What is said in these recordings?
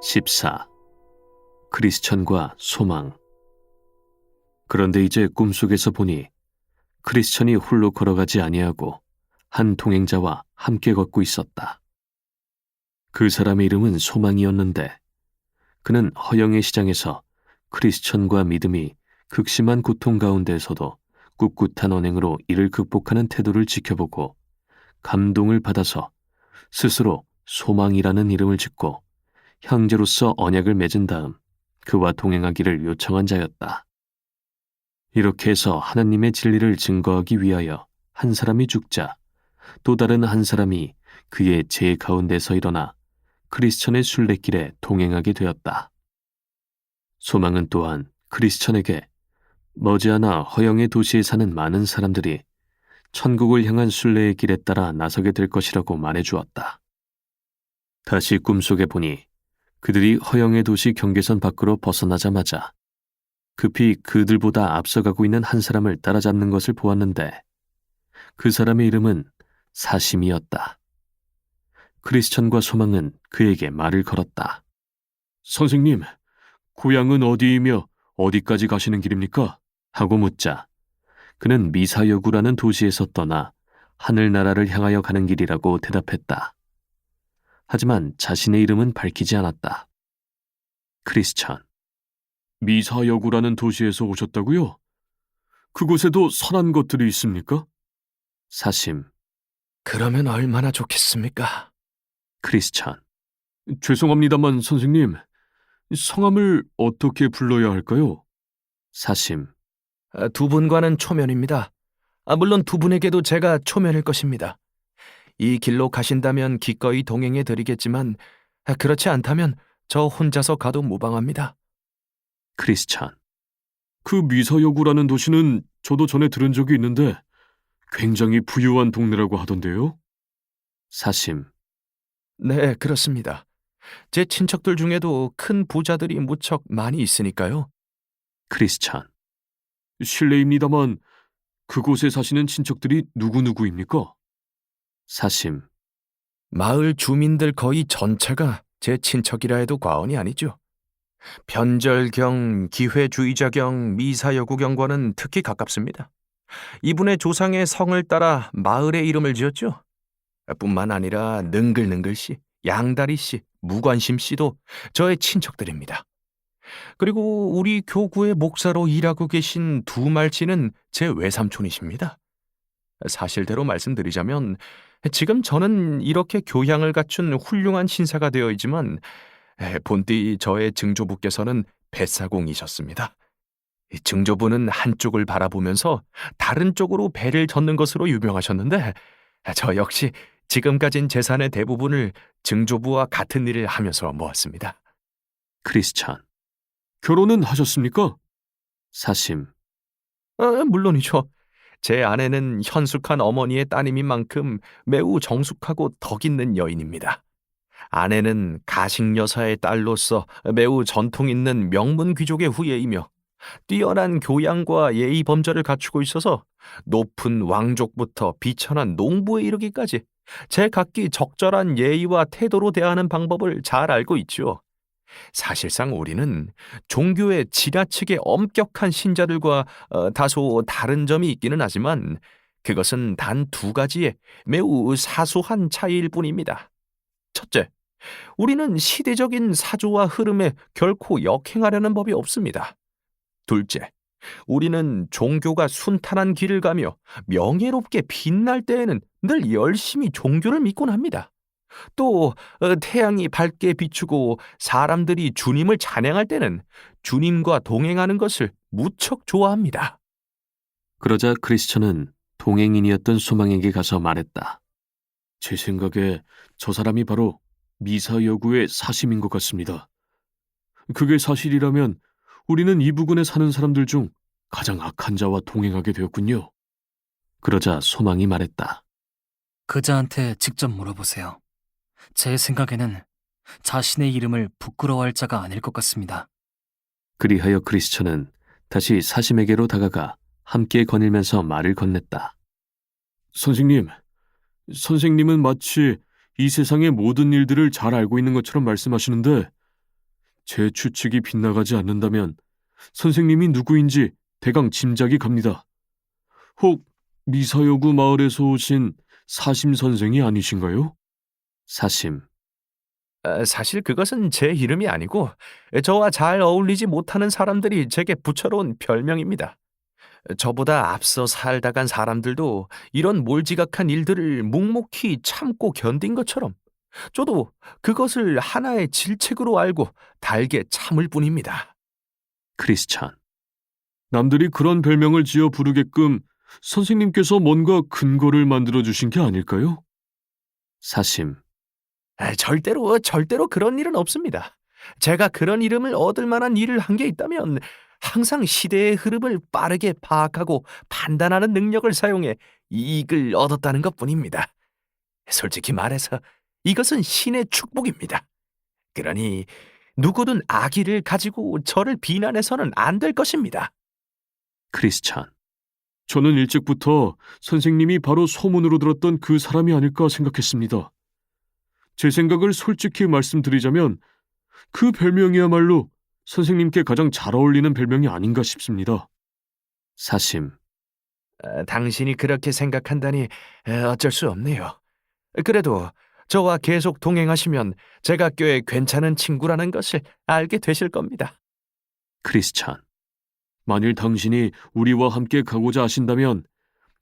14. 크리스천과 소망. 그런데 이제 꿈속에서 보니 크리스천이 홀로 걸어가지 아니하고 한 동행자와 함께 걷고 있었다. 그 사람의 이름은 소망이었는데 그는 허영의 시장에서 크리스천과 믿음이 극심한 고통 가운데에서도 꿋꿋한 언행으로 이를 극복하는 태도를 지켜보고 감동을 받아서 스스로 소망이라는 이름을 짓고 형제로서 언약을 맺은 다음 그와 동행하기를 요청한 자였다. 이렇게 해서 하나님의 진리를 증거하기 위하여 한 사람이 죽자 또 다른 한 사람이 그의 제 가운데서 일어나 크리스천의 순례길에 동행하게 되었다. 소망은 또한 크리스천에게 머지않아 허영의 도시에 사는 많은 사람들이 천국을 향한 순례의 길에 따라 나서게 될 것이라고 말해주었다. 다시 꿈속에 보니 그들이 허영의 도시 경계선 밖으로 벗어나자마자 급히 그들보다 앞서가고 있는 한 사람을 따라잡는 것을 보았는데 그 사람의 이름은 사심이었다. 크리스천과 소망은 그에게 말을 걸었다. 선생님, 고향은 어디이며 어디까지 가시는 길입니까? 하고 묻자 그는 미사여구라는 도시에서 떠나 하늘나라를 향하여 가는 길이라고 대답했다. 하지만 자신의 이름은 밝히지 않았다. 크리스천. 미사여구라는 도시에서 오셨다고요? 그곳에도 선한 것들이 있습니까? 사심. 그러면 얼마나 좋겠습니까? 크리스천. 죄송합니다만 선생님, 성함을 어떻게 불러야 할까요? 사심. 두 분과는 초면입니다. 물론 두 분에게도 제가 초면일 것입니다. 이 길로 가신다면 기꺼이 동행해 드리겠지만 그렇지 않다면 저 혼자서 가도 무방합니다. 크리스천. 그 미사여구라는 도시는 저도 전에 들은 적이 있는데 굉장히 부유한 동네라고 하던데요? 사심. 네, 그렇습니다. 제 친척들 중에도 큰 부자들이 무척 많이 있으니까요. 크리스천. 실례입니다만 그곳에 사시는 친척들이 누구누구입니까? 사심. 마을 주민들 거의 전체가 제 친척이라 해도 과언이 아니죠. 변절경, 기회주의자경, 미사여구경과는 특히 가깝습니다. 이분의 조상의 성을 따라 마을의 이름을 지었죠. 뿐만 아니라 능글능글씨, 양다리씨, 무관심씨도 저의 친척들입니다. 그리고 우리 교구의 목사로 일하고 계신 두말씨는 제 외삼촌이십니다. 사실대로 말씀드리자면 지금 저는 이렇게 교양을 갖춘 훌륭한 신사가 되어 있지만 본디 저의 증조부께서는 뱃사공이셨습니다. 증조부는 한쪽을 바라보면서 다른 쪽으로 배를 젓는 것으로 유명하셨는데 저 역시 지금 가진 재산의 대부분을 증조부와 같은 일을 하면서 모았습니다. 크리스천. 결혼은 하셨습니까? 사심. 물론이죠. 제 아내는 현숙한 어머니의 따님인 만큼 매우 정숙하고 덕 있는 여인입니다. 아내는 가식여사의 딸로서 매우 전통 있는 명문 귀족의 후예이며 뛰어난 교양과 예의 범절을 갖추고 있어서 높은 왕족부터 비천한 농부에 이르기까지 제각기 적절한 예의와 태도로 대하는 방법을 잘 알고 있죠. 사실상 우리는 종교의 지나치게 엄격한 신자들과 다소 다른 점이 있기는 하지만 그것은 단 두 가지의 매우 사소한 차이일 뿐입니다. 첫째, 우리는 시대적인 사조와 흐름에 결코 역행하려는 법이 없습니다. 둘째, 우리는 종교가 순탄한 길을 가며 명예롭게 빛날 때에는 늘 열심히 종교를 믿곤 합니다. 또 태양이 밝게 비추고 사람들이 주님을 찬양할 때는 주님과 동행하는 것을 무척 좋아합니다. 그러자 크리스천은 동행인이었던 소망에게 가서 말했다. 제 생각에 저 사람이 바로 미사여구의 사심인 것 같습니다. 그게 사실이라면 우리는 이 부근에 사는 사람들 중 가장 악한 자와 동행하게 되었군요. 그러자 소망이 말했다. 그자한테 직접 물어보세요. 제 생각에는 자신의 이름을 부끄러워할 자가 아닐 것 같습니다. 그리하여 크리스천은 다시 사심에게로 다가가 함께 거닐면서 말을 건넸다. 선생님은 마치 이 세상의 모든 일들을 잘 알고 있는 것처럼 말씀하시는데 제 추측이 빗나가지 않는다면 선생님이 누구인지 대강 짐작이 갑니다. 혹 미사여구 마을에서 오신 사심 선생이 아니신가요? 사심. 사실 그것은 제 이름이 아니고 저와 잘 어울리지 못하는 사람들이 제게 붙여놓은 별명입니다. 저보다 앞서 살다 간 사람들도 이런 몰지각한 일들을 묵묵히 참고 견딘 것처럼 저도 그것을 하나의 질책으로 알고 달게 참을 뿐입니다. 크리스찬. 남들이 그런 별명을 지어 부르게끔 선생님께서 뭔가 근거를 만들어 주신 게 아닐까요? 사심. 절대로 그런 일은 없습니다. 제가 그런 이름을 얻을 만한 일을 한 게 있다면 항상 시대의 흐름을 빠르게 파악하고 판단하는 능력을 사용해 이익을 얻었다는 것뿐입니다. 솔직히 말해서 이것은 신의 축복입니다. 그러니 누구든 악의를 가지고 저를 비난해서는 안 될 것입니다. 크리스찬. 저는 일찍부터 선생님이 바로 소문으로 들었던 그 사람이 아닐까 생각했습니다. 제 생각을 솔직히 말씀드리자면 그 별명이야말로 선생님께 가장 잘 어울리는 별명이 아닌가 싶습니다. 사심. 당신이 그렇게 생각한다니 어쩔 수 없네요. 그래도 저와 계속 동행하시면 제가 꽤 괜찮은 친구라는 것을 알게 되실 겁니다. 크리스찬. 만일 당신이 우리와 함께 가고자 하신다면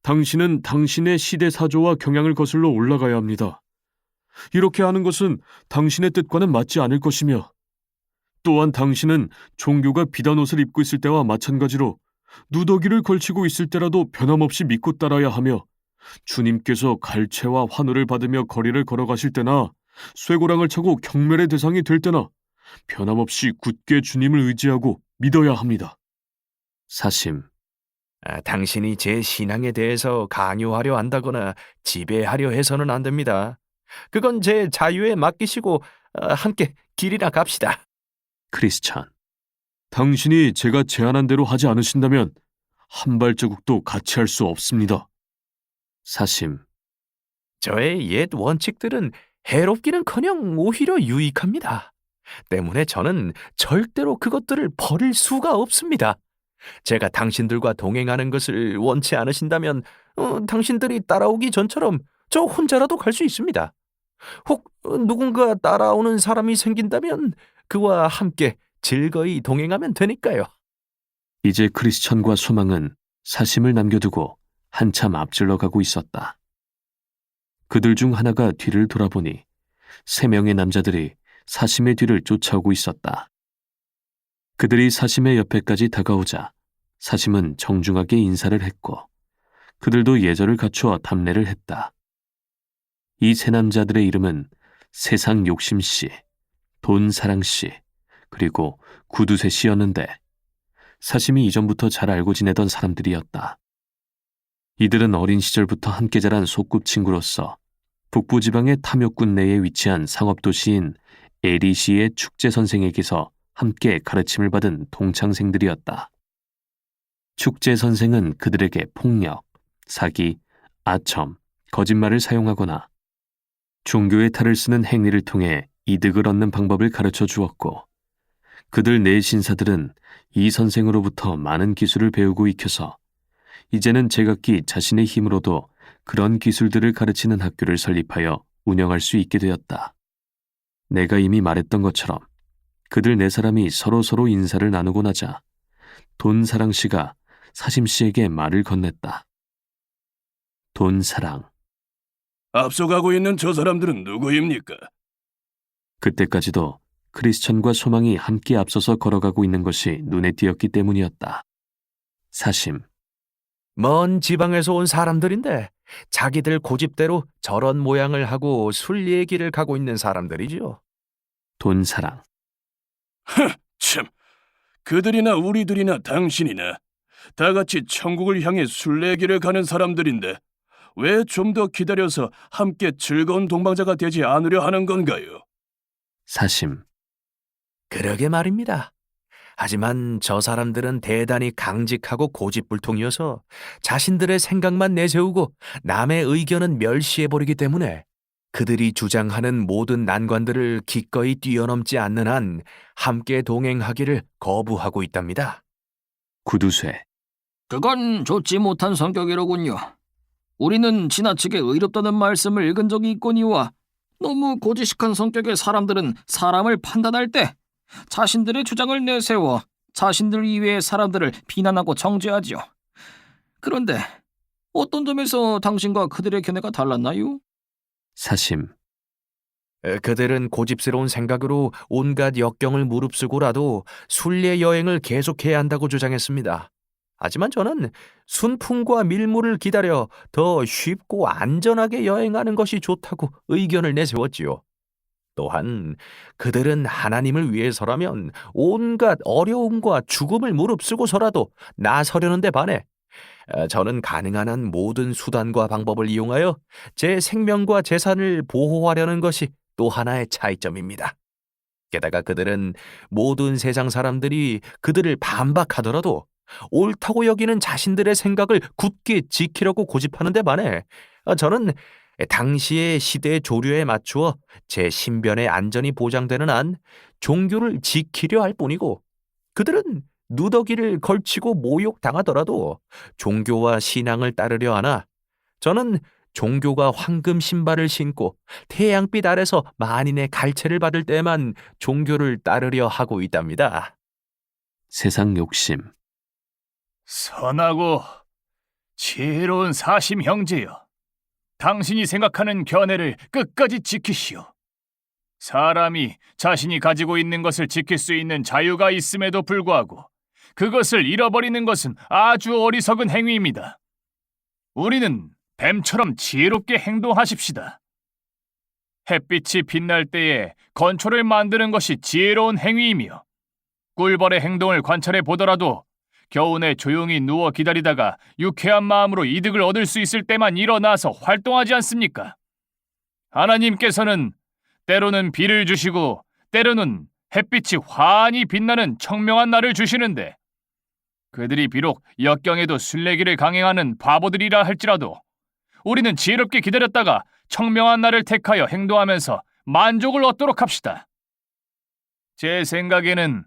당신은 당신의 시대 사조와 경향을 거슬러 올라가야 합니다. 이렇게 하는 것은 당신의 뜻과는 맞지 않을 것이며 또한 당신은 종교가 비단 옷을 입고 있을 때와 마찬가지로 누더기를 걸치고 있을 때라도 변함없이 믿고 따라야 하며 주님께서 갈채와 환호를 받으며 거리를 걸어가실 때나 쇠고랑을 차고 경멸의 대상이 될 때나 변함없이 굳게 주님을 의지하고 믿어야 합니다. 사심. 당신이 제 신앙에 대해서 강요하려 한다거나 지배하려 해서는 안 됩니다. 그건 제 자유에 맡기시고 함께 길이나 갑시다. 크리스찬. 당신이 제가 제안한 대로 하지 않으신다면 한 발자국도 같이 할 수 없습니다. 사심. 저의 옛 원칙들은 해롭기는커녕 오히려 유익합니다. 때문에 저는 절대로 그것들을 버릴 수가 없습니다. 제가 당신들과 동행하는 것을 원치 않으신다면 당신들이 따라오기 전처럼 저 혼자라도 갈 수 있습니다. 혹 누군가 따라오는 사람이 생긴다면 그와 함께 즐거이 동행하면 되니까요. 이제 크리스천과 소망은 사심을 남겨두고 한참 앞질러 가고 있었다. 그들 중 하나가 뒤를 돌아보니 3명의 남자들이 사심의 뒤를 쫓아오고 있었다. 그들이 사심의 옆에까지 다가오자 사심은 정중하게 인사를 했고 그들도 예절을 갖추어 답례를 했다. 이 3남자들의 이름은 세상 욕심씨, 돈사랑씨, 그리고 구두쇠씨였는데 사심이 이전부터 잘 알고 지내던 사람들이었다. 이들은 어린 시절부터 함께 자란 소꿉친구로서 북부지방의 탐욕군 내에 위치한 상업도시인 에리시의 축제 선생에게서 함께 가르침을 받은 동창생들이었다. 축제 선생은 그들에게 폭력, 사기, 아첨, 거짓말을 사용하거나 종교의 탈을 쓰는 행위를 통해 이득을 얻는 방법을 가르쳐 주었고 그들 네 신사들은 이 선생으로부터 많은 기술을 배우고 익혀서 이제는 제각기 자신의 힘으로도 그런 기술들을 가르치는 학교를 설립하여 운영할 수 있게 되었다. 내가 이미 말했던 것처럼 그들 4사람이 서로 인사를 나누고 나자 돈사랑 씨가 사심 씨에게 말을 건넸다. 돈사랑. 앞서가고 있는 저 사람들은 누구입니까? 그때까지도 크리스천과 소망이 함께 앞서서 걸어가고 있는 것이 눈에 띄었기 때문이었다. 사심. 먼 지방에서 온 사람들인데 자기들 고집대로 저런 모양을 하고 술 얘기를 가고 있는 사람들이죠. 돈사랑. 참, 그들이나 우리들이나 당신이나 다 같이 천국을 향해 순례길을 가는 사람들인데 왜 좀 더 기다려서 함께 즐거운 동방자가 되지 않으려 하는 건가요? 사심. 그러게 말입니다. 하지만 저 사람들은 대단히 강직하고 고집불통이어서 자신들의 생각만 내세우고 남의 의견은 멸시해버리기 때문에 그들이 주장하는 모든 난관들을 기꺼이 뛰어넘지 않는 한 함께 동행하기를 거부하고 있답니다. 구두쇠. 그건 좋지 못한 성격이로군요. 우리는 지나치게 의롭다는 말씀을 읽은 적이 있거니와 너무 고지식한 성격의 사람들은 사람을 판단할 때 자신들의 주장을 내세워 자신들 이외의 사람들을 비난하고 정죄하지요. 그런데 어떤 점에서 당신과 그들의 견해가 달랐나요? 사심. 그들은 고집스러운 생각으로 온갖 역경을 무릅쓰고라도 순례 여행을 계속해야 한다고 주장했습니다. 하지만 저는 순풍과 밀물을 기다려 더 쉽고 안전하게 여행하는 것이 좋다고 의견을 내세웠지요. 또한 그들은 하나님을 위해서라면 온갖 어려움과 죽음을 무릅쓰고서라도 나서려는데 반해 저는 가능한 한 모든 수단과 방법을 이용하여 제 생명과 재산을 보호하려는 것이 또 하나의 차이점입니다. 게다가 그들은 모든 세상 사람들이 그들을 반박하더라도 옳다고 여기는 자신들의 생각을 굳게 지키려고 고집하는 데 반해 저는 당시의 시대 조류에 맞추어 제 신변의 안전이 보장되는 한 종교를 지키려 할 뿐이고, 그들은 누더기를 걸치고 모욕당하더라도 종교와 신앙을 따르려 하나 저는 종교가 황금 신발을 신고 태양빛 아래서 만인의 갈채를 받을 때만 종교를 따르려 하고 있답니다. 세상 욕심. 선하고 지혜로운 사심 형제여, 당신이 생각하는 견해를 끝까지 지키시오. 사람이 자신이 가지고 있는 것을 지킬 수 있는 자유가 있음에도 불구하고 그것을 잃어버리는 것은 아주 어리석은 행위입니다. 우리는 뱀처럼 지혜롭게 행동하십시다. 햇빛이 빛날 때에 건초를 만드는 것이 지혜로운 행위이며, 꿀벌의 행동을 관찰해 보더라도 겨우내 조용히 누워 기다리다가 유쾌한 마음으로 이득을 얻을 수 있을 때만 일어나서 활동하지 않습니까? 하나님께서는 때로는 비를 주시고 때로는 햇빛이 환히 빛나는 청명한 날을 주시는데, 그들이 비록 역경에도 순례기를 강행하는 바보들이라 할지라도 우리는 지혜롭게 기다렸다가 청명한 날을 택하여 행동하면서 만족을 얻도록 합시다. 제 생각에는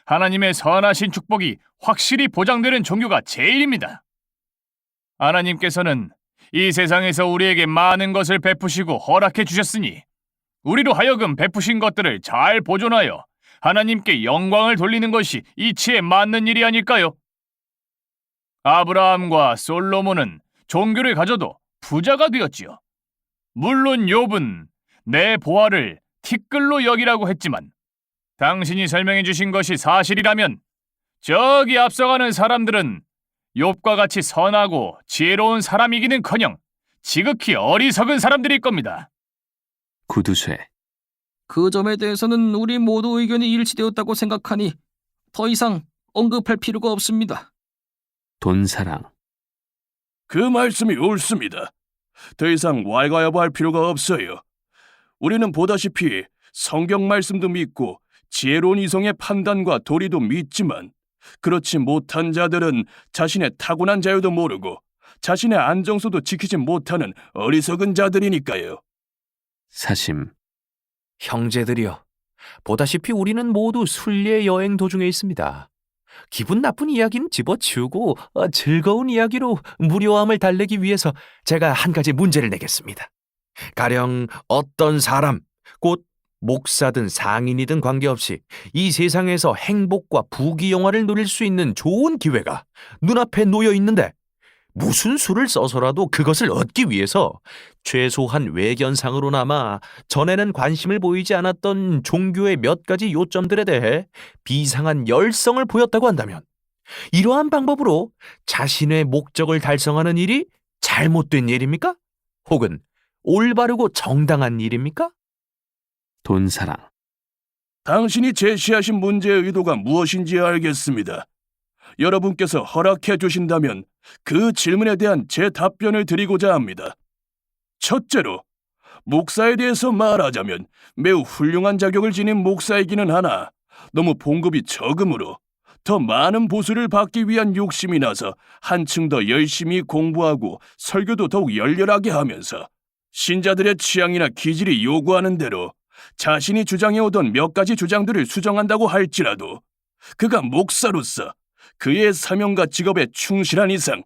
하나님의 선하신 축복이 확실히 보장되는 종교가 제일입니다. 하나님께서는 이 세상에서 우리에게 많은 것을 베푸시고 허락해 주셨으니 우리로 하여금 베푸신 것들을 잘 보존하여 하나님께 영광을 돌리는 것이 이치에 맞는 일이 아닐까요? 아브라함과 솔로몬은 종교를 가져도 부자가 되었지요. 물론 욥은 내 보화를 티끌로 여기라고 했지만, 당신이 설명해 주신 것이 사실이라면 저기 앞서가는 사람들은 욥과 같이 선하고 지혜로운 사람이기는커녕 지극히 어리석은 사람들일 겁니다. 구두쇠. 그 점에 대해서는 우리 모두 의견이 일치되었다고 생각하니 더 이상 언급할 필요가 없습니다. 돈사랑. 그 말씀이 옳습니다. 더 이상 왈가왈부할 필요가 없어요. 우리는 보다시피 성경 말씀도 믿고 지혜로운 이성의 판단과 도리도 믿지만, 그렇지 못한 자들은 자신의 타고난 자유도 모르고 자신의 안정소도 지키지 못하는 어리석은 자들이니까요. 사심. 형제들이여, 보다시피 우리는 모두 순례 여행 도중에 있습니다. 기분 나쁜 이야기는 집어치우고 즐거운 이야기로 무료함을 달래기 위해서 제가 한 가지 문제를 내겠습니다. 가령 어떤 사람, 곧 목사든 상인이든 관계없이 이 세상에서 행복과 부귀영화를 누릴 수 있는 좋은 기회가 눈앞에 놓여 있는데, 무슨 수를 써서라도 그것을 얻기 위해서 최소한 외견상으로나마 전에는 관심을 보이지 않았던 종교의 몇 가지 요점들에 대해 비상한 열성을 보였다고 한다면, 이러한 방법으로 자신의 목적을 달성하는 일이 잘못된 일입니까? 혹은 올바르고 정당한 일입니까? 돈사랑. 당신이 제시하신 문제의 의도가 무엇인지 알겠습니다. 여러분께서 허락해 주신다면 그 질문에 대한 제 답변을 드리고자 합니다. 첫째로, 목사에 대해서 말하자면 매우 훌륭한 자격을 지닌 목사이기는 하나 너무 봉급이 적으므로 더 많은 보수를 받기 위한 욕심이 나서 한층 더 열심히 공부하고 설교도 더욱 열렬하게 하면서 신자들의 취향이나 기질이 요구하는 대로 자신이 주장해오던 몇 가지 주장들을 수정한다고 할지라도 그가 목사로서 그의 사명과 직업에 충실한 이상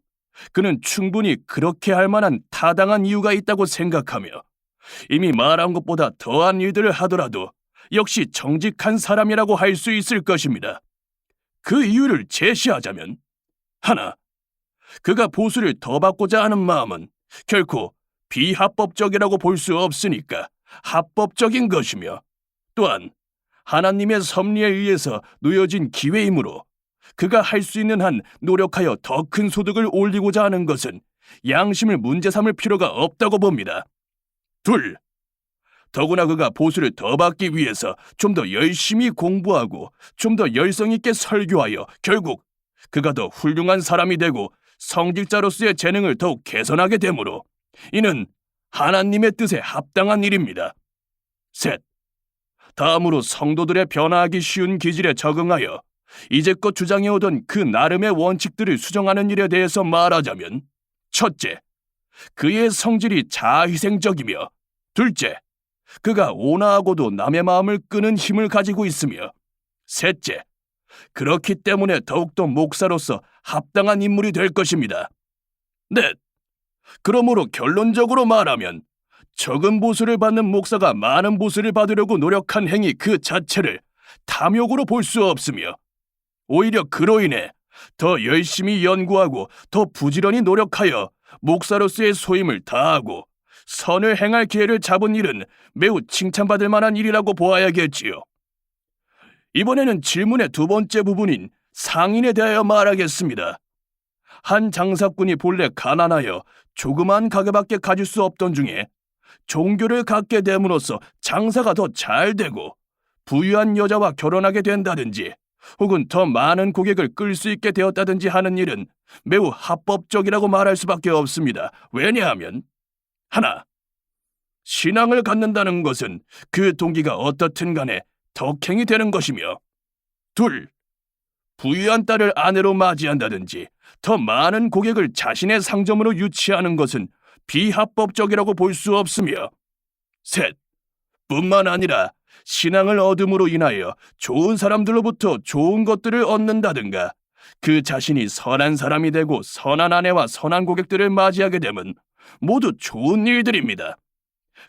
그는 충분히 그렇게 할 만한 타당한 이유가 있다고 생각하며 이미 말한 것보다 더한 일들을 하더라도 역시 정직한 사람이라고 할 수 있을 것입니다. 그 이유를 제시하자면 하나, 그가 보수를 더 받고자 하는 마음은 결코 비합법적이라고 볼 수 없으니까 합법적인 것이며 또한 하나님의 섭리에 의해서 놓여진 기회이므로 그가 할 수 있는 한 노력하여 더 큰 소득을 올리고자 하는 것은 양심을 문제 삼을 필요가 없다고 봅니다. 둘, 더구나 그가 보수를 더 받기 위해서 좀 더 열심히 공부하고 좀 더 열성 있게 설교하여 결국 그가 더 훌륭한 사람이 되고 성직자로서의 재능을 더욱 개선하게 되므로 이는 하나님의 뜻에 합당한 일입니다. 셋, 다음으로 성도들의 변화하기 쉬운 기질에 적응하여 이제껏 주장해오던 그 나름의 원칙들을 수정하는 일에 대해서 말하자면 첫째, 그의 성질이 자아희생적이며 둘째, 그가 온화하고도 남의 마음을 끄는 힘을 가지고 있으며 셋째, 그렇기 때문에 더욱더 목사로서 합당한 인물이 될 것입니다. 넷, 그러므로 결론적으로 말하면 적은 보수를 받는 목사가 많은 보수를 받으려고 노력한 행위 그 자체를 탐욕으로 볼 수 없으며 오히려 그로 인해 더 열심히 연구하고 더 부지런히 노력하여 목사로서의 소임을 다하고 선을 행할 기회를 잡은 일은 매우 칭찬받을 만한 일이라고 보아야겠지요. 이번에는 질문의 두 번째 부분인 상인에 대하여 말하겠습니다. 한 장사꾼이 본래 가난하여 조그만 가게밖에 가질 수 없던 중에 종교를 갖게 됨으로써 장사가 더 잘 되고 부유한 여자와 결혼하게 된다든지 혹은 더 많은 고객을 끌 수 있게 되었다든지 하는 일은 매우 합법적이라고 말할 수밖에 없습니다. 왜냐하면 하나, 신앙을 갖는다는 것은 그 동기가 어떻든 간에 덕행이 되는 것이며 둘, 부유한 딸을 아내로 맞이한다든지 더 많은 고객을 자신의 상점으로 유치하는 것은 비합법적이라고 볼 수 없으며 셋, 뿐만 아니라 신앙을 얻음으로 인하여 좋은 사람들로부터 좋은 것들을 얻는다든가 그 자신이 선한 사람이 되고 선한 아내와 선한 고객들을 맞이하게 되면 모두 좋은 일들입니다.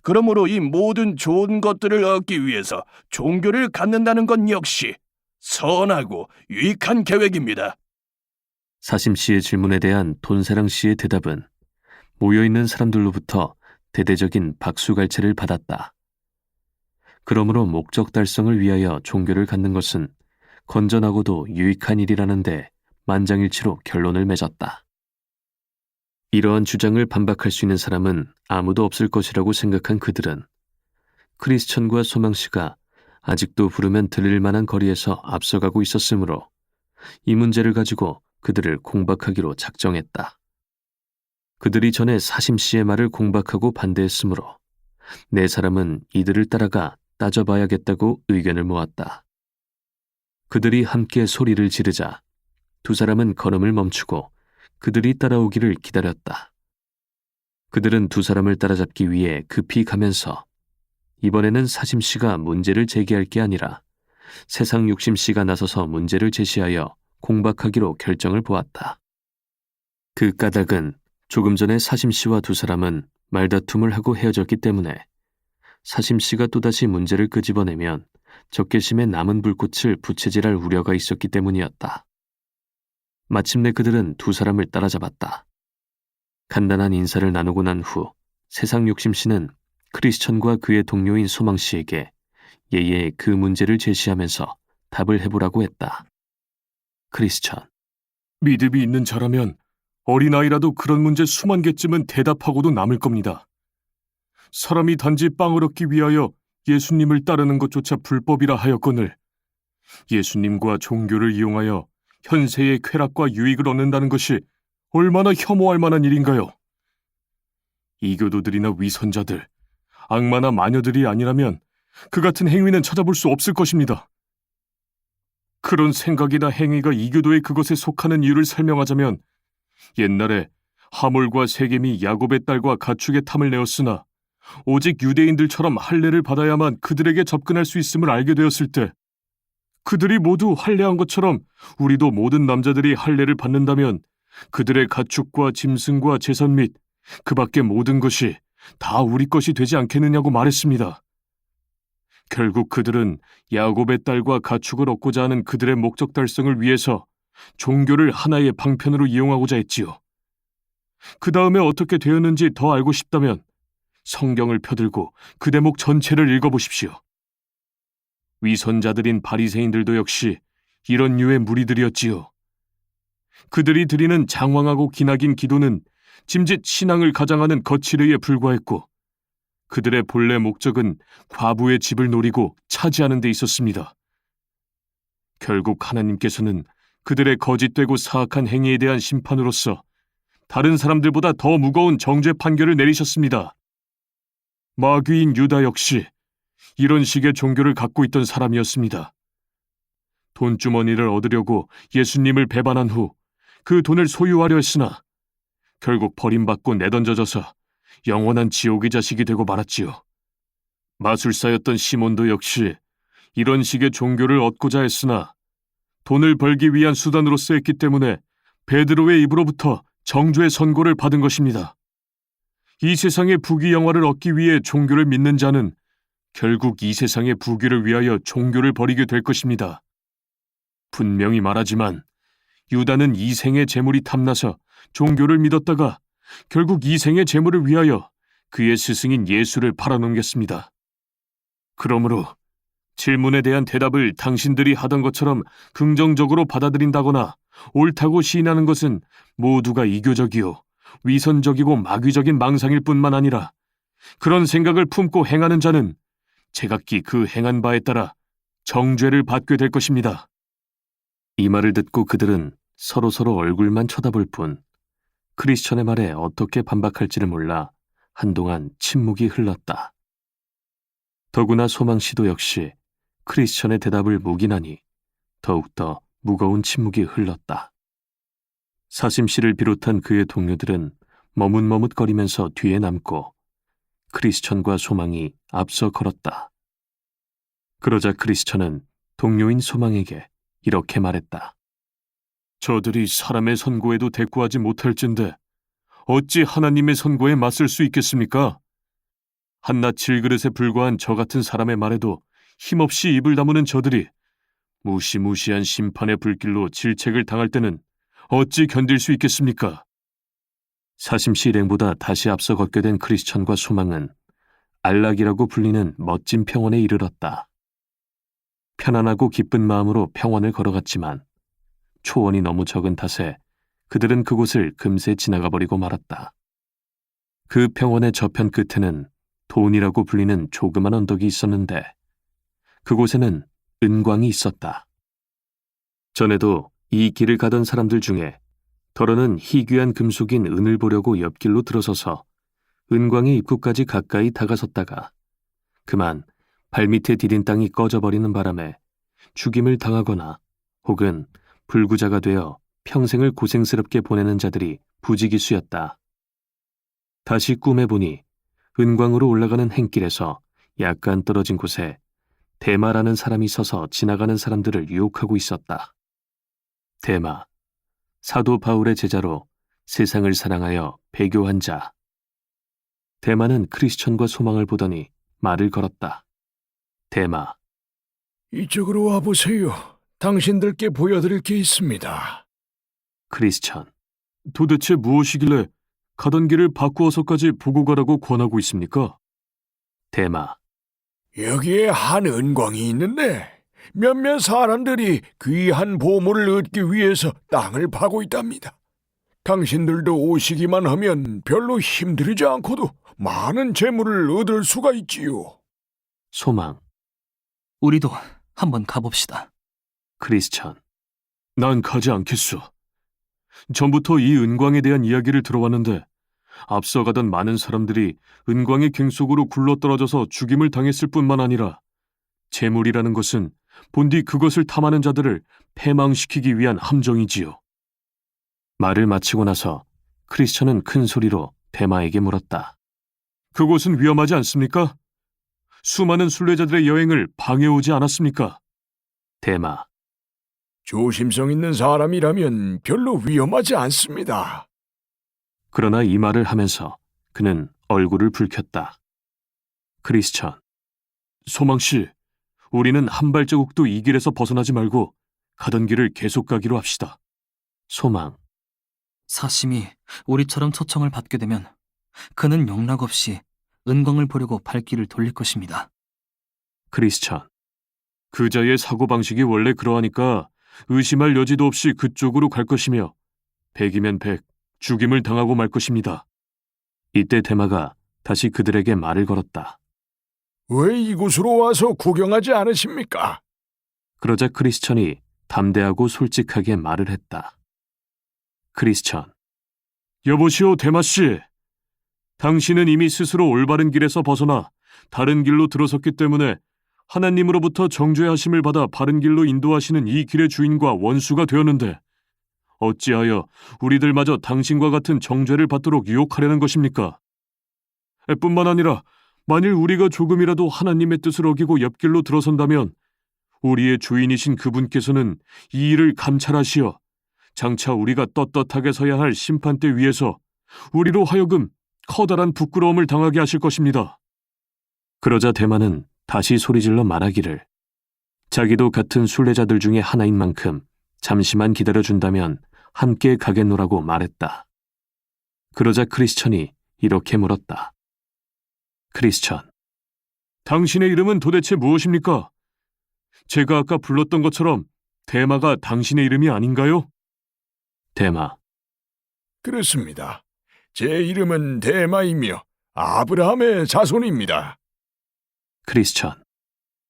그러므로 이 모든 좋은 것들을 얻기 위해서 종교를 갖는다는 건 역시 선하고 유익한 계획입니다. 사심 씨의 질문에 대한 돈사랑 씨의 대답은 모여있는 사람들로부터 대대적인 박수갈채를 받았다. 그러므로 목적 달성을 위하여 종교를 갖는 것은 건전하고도 유익한 일이라는데 만장일치로 결론을 맺었다. 이러한 주장을 반박할 수 있는 사람은 아무도 없을 것이라고 생각한 그들은 크리스천과 소망 씨가 아직도 부르면 들릴 만한 거리에서 앞서가고 있었으므로 이 문제를 가지고 그들을 공박하기로 작정했다. 그들이 전에 사심 씨의 말을 공박하고 반대했으므로 네 사람은 이들을 따라가 따져봐야겠다고 의견을 모았다. 그들이 함께 소리를 지르자 두 사람은 걸음을 멈추고 그들이 따라오기를 기다렸다. 그들은 두 사람을 따라잡기 위해 급히 가면서 이번에는 사심 씨가 문제를 제기할 게 아니라 세상 욕심 씨가 나서서 문제를 제시하여 공박하기로 결정을 보았다. 그 까닭은 조금 전에 사심 씨와 두 사람은 말다툼을 하고 헤어졌기 때문에 사심 씨가 또다시 문제를 끄집어내면 적개심에 남은 불꽃을 부채질할 우려가 있었기 때문이었다. 마침내 그들은 두 사람을 따라잡았다. 간단한 인사를 나누고 난 후 세상 욕심 씨는 크리스천과 그의 동료인 소망 씨에게 예의 그 문제를 제시하면서 답을 해보라고 했다. 크리스천, 믿음이 있는 자라면 어린아이라도 그런 문제 수만 개쯤은 대답하고도 남을 겁니다. 사람이 단지 빵을 얻기 위하여 예수님을 따르는 것조차 불법이라 하였거늘 예수님과 종교를 이용하여 현세의 쾌락과 유익을 얻는다는 것이 얼마나 혐오할 만한 일인가요? 이교도들이나 위선자들, 악마나 마녀들이 아니라면 그 같은 행위는 찾아볼 수 없을 것입니다. 그런 생각이나 행위가 이교도의 그것에 속하는 이유를 설명하자면 옛날에 하몰과 세겜이 야곱의 딸과 가축의 탐을 내었으나 오직 유대인들처럼 할례를 받아야만 그들에게 접근할 수 있음을 알게 되었을 때 그들이 모두 할례한 것처럼 우리도 모든 남자들이 할례를 받는다면 그들의 가축과 짐승과 재산 및 그 밖의 모든 것이 다 우리 것이 되지 않겠느냐고 말했습니다. 결국 그들은 야곱의 딸과 가축을 얻고자 하는 그들의 목적 달성을 위해서 종교를 하나의 방편으로 이용하고자 했지요. 그 다음에 어떻게 되었는지 더 알고 싶다면 성경을 펴들고 그 대목 전체를 읽어보십시오. 위선자들인 바리새인들도 역시 이런 류의 무리들이었지요. 그들이 드리는 장황하고 기나긴 기도는 짐짓 신앙을 가장하는 거칠의에 불과했고 그들의 본래 목적은 과부의 집을 노리고 차지하는 데 있었습니다. 결국 하나님께서는 그들의 거짓되고 사악한 행위에 대한 심판으로서 다른 사람들보다 더 무거운 정죄 판결을 내리셨습니다. 마귀인 유다 역시 이런 식의 종교를 갖고 있던 사람이었습니다. 돈주머니를 얻으려고 예수님을 배반한 후 그 돈을 소유하려 했으나 결국 버림받고 내던져져서 영원한 지옥의 자식이 되고 말았지요. 마술사였던 시몬도 역시 이런 식의 종교를 얻고자 했으나 돈을 벌기 위한 수단으로서 했기 때문에 베드로의 입으로부터 정죄의 선고를 받은 것입니다. 이 세상의 부귀영화를 얻기 위해 종교를 믿는 자는 결국 이 세상의 부귀를 위하여 종교를 버리게 될 것입니다. 분명히 말하지만 유다는 이 생의 재물이 탐나서 종교를 믿었다가 결국 이 생의 재물을 위하여 그의 스승인 예수를 팔아넘겼습니다. 그러므로 질문에 대한 대답을 당신들이 하던 것처럼 긍정적으로 받아들인다거나 옳다고 시인하는 것은 모두가 이교적이요 위선적이고 마귀적인 망상일 뿐만 아니라 그런 생각을 품고 행하는 자는 제각기 그 행한 바에 따라 정죄를 받게 될 것입니다. 이 말을 듣고 그들은 서로서로 얼굴만 쳐다볼 뿐 크리스천의 말에 어떻게 반박할지를 몰라 한동안 침묵이 흘렀다. 더구나 소망씨도 역시 크리스천의 대답을 묵인하니 더욱더 무거운 침묵이 흘렀다. 사심씨를 비롯한 그의 동료들은 머뭇머뭇거리면서 뒤에 남고 크리스천과 소망이 앞서 걸었다. 그러자 크리스천은 동료인 소망에게 이렇게 말했다. 저들이 사람의 선고에도 대꾸하지 못할진데 어찌 하나님의 선고에 맞설 수 있겠습니까? 한낱 질그릇에 불과한 저 같은 사람의 말에도 힘없이 입을 다무는 저들이 무시무시한 심판의 불길로 질책을 당할 때는 어찌 견딜 수 있겠습니까? 사심씨 일행보다 다시 앞서 걷게 된 크리스천과 소망은 안락이라고 불리는 멋진 평원에 이르렀다. 편안하고 기쁜 마음으로 평원을 걸어갔지만 초원이 너무 적은 탓에 그들은 그곳을 금세 지나가 버리고 말았다. 그 평원의 저편 끝에는 돈이라고 불리는 조그만 언덕이 있었는데 그곳에는 은광이 있었다. 전에도 이 길을 가던 사람들 중에 더러는 희귀한 금속인 은을 보려고 옆길로 들어서서 은광의 입구까지 가까이 다가섰다가 그만 발밑에 디딘 땅이 꺼져버리는 바람에 죽임을 당하거나 혹은 불구자가 되어 평생을 고생스럽게 보내는 자들이 부지기수였다. 다시 꿈에 보니 은광으로 올라가는 행길에서 약간 떨어진 곳에 대마라는 사람이 서서 지나가는 사람들을 유혹하고 있었다. 대마, 사도 바울의 제자로 세상을 사랑하여 배교한 자. 대마는 크리스천과 소망을 보더니 말을 걸었다. 대마, 이쪽으로 와보세요. 당신들께 보여드릴 게 있습니다. 크리스천, 도대체 무엇이길래 가던 길을 바꾸어서까지 보고 가라고 권하고 있습니까? 대마, 여기에 한 은광이 있는데 몇몇 사람들이 귀한 보물을 얻기 위해서 땅을 파고 있답니다. 당신들도 오시기만 하면 별로 힘들지 않고도 많은 재물을 얻을 수가 있지요. 소망, 우리도 한번 가봅시다. 크리스천, 난 가지 않겠소. 전부터 이 은광에 대한 이야기를 들어왔는데 앞서가던 많은 사람들이 은광의 갱속으로 굴러떨어져서 죽임을 당했을 뿐만 아니라 재물이라는 것은 본디 그것을 탐하는 자들을 패망시키기 위한 함정이지요. 말을 마치고 나서 크리스천은 큰 소리로 대마에게 물었다. 그곳은 위험하지 않습니까? 수많은 순례자들의 여행을 방해오지 않았습니까? 대마. 조심성 있는 사람이라면 별로 위험하지 않습니다. 그러나 이 말을 하면서 그는 얼굴을 붉혔다. 크리스천. 소망씨, 우리는 한 발자국도 이 길에서 벗어나지 말고 가던 길을 계속 가기로 합시다. 소망. 사심이 우리처럼 초청을 받게 되면 그는 영락없이 은광을 보려고 발길을 돌릴 것입니다. 크리스천. 그자의 사고방식이 원래 그러하니까 의심할 여지도 없이 그쪽으로 갈 것이며 100이면 100, 죽임을 당하고 말 것입니다. 이때 대마가 다시 그들에게 말을 걸었다. 왜 이곳으로 와서 구경하지 않으십니까? 그러자 크리스천이 담대하고 솔직하게 말을 했다. 크리스천. 여보시오, 대마씨. 당신은 이미 스스로 올바른 길에서 벗어나 다른 길로 들어섰기 때문에 하나님으로부터 정죄의 하심을 받아 바른 길로 인도하시는 이 길의 주인과 원수가 되었는데 어찌하여 우리들마저 당신과 같은 정죄를 받도록 유혹하려는 것입니까? 뿐만 아니라 만일 우리가 조금이라도 하나님의 뜻을 어기고 옆길로 들어선다면 우리의 주인이신 그분께서는 이 일을 감찰하시어 장차 우리가 떳떳하게 서야 할 심판대 위에서 우리로 하여금 커다란 부끄러움을 당하게 하실 것입니다. 그러자 대마는 다시 소리질러 말하기를 자기도 같은 순례자들 중에 하나인 만큼 잠시만 기다려준다면 함께 가겠노라고 말했다. 그러자 크리스천이 이렇게 물었다. 크리스천. 당신의 이름은 도대체 무엇입니까? 제가 아까 불렀던 것처럼 대마가 당신의 이름이 아닌가요? 대마. 그렇습니다. 제 이름은 대마이며 아브라함의 자손입니다. 크리스천.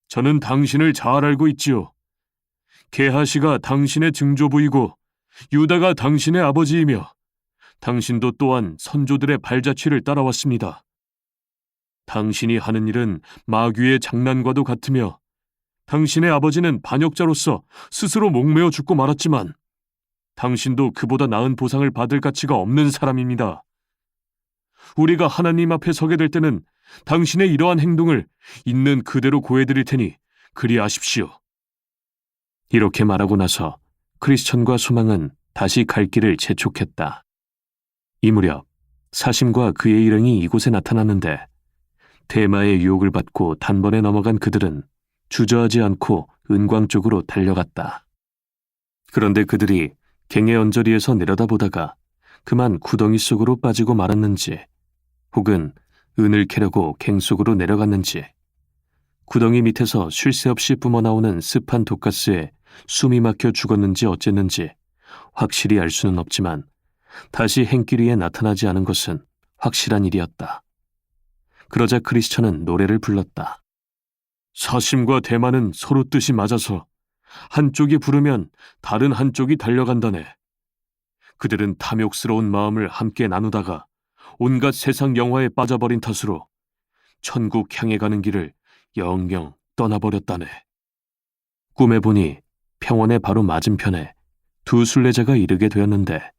저는 당신을 잘 알고 있지요. 게하시가 당신의 증조부이고 유다가 당신의 아버지이며 당신도 또한 선조들의 발자취를 따라왔습니다. 당신이 하는 일은 마귀의 장난과도 같으며 당신의 아버지는 반역자로서 스스로 목매어 죽고 말았지만 당신도 그보다 나은 보상을 받을 가치가 없는 사람입니다. 우리가 하나님 앞에 서게 될 때는 당신의 이러한 행동을 있는 그대로 고해드릴 테니 그리하십시오. 이렇게 말하고 나서 크리스천과 소망은 다시 갈 길을 재촉했다. 이 무렵 사심과 그의 일행이 이곳에 나타났는데 대마의 유혹을 받고 단번에 넘어간 그들은 주저하지 않고 은광 쪽으로 달려갔다. 그런데 그들이 갱의 언저리에서 내려다보다가 그만 구덩이 속으로 빠지고 말았는지 혹은 은을 캐려고 갱 속으로 내려갔는지 구덩이 밑에서 쉴 새 없이 뿜어나오는 습한 독가스에 숨이 막혀 죽었는지 어쨌는지 확실히 알 수는 없지만 다시 행길 위에 나타나지 않은 것은 확실한 일이었다. 그러자 크리스천은 노래를 불렀다. 사심과 대마는 서로 뜻이 맞아서 한쪽이 부르면 다른 한쪽이 달려간다네. 그들은 탐욕스러운 마음을 함께 나누다가 온갖 세상 영화에 빠져버린 탓으로 천국 향해 가는 길을 영영 떠나버렸다네. 꿈에 보니 평원의 바로 맞은편에 두 순례자가 이르게 되었는데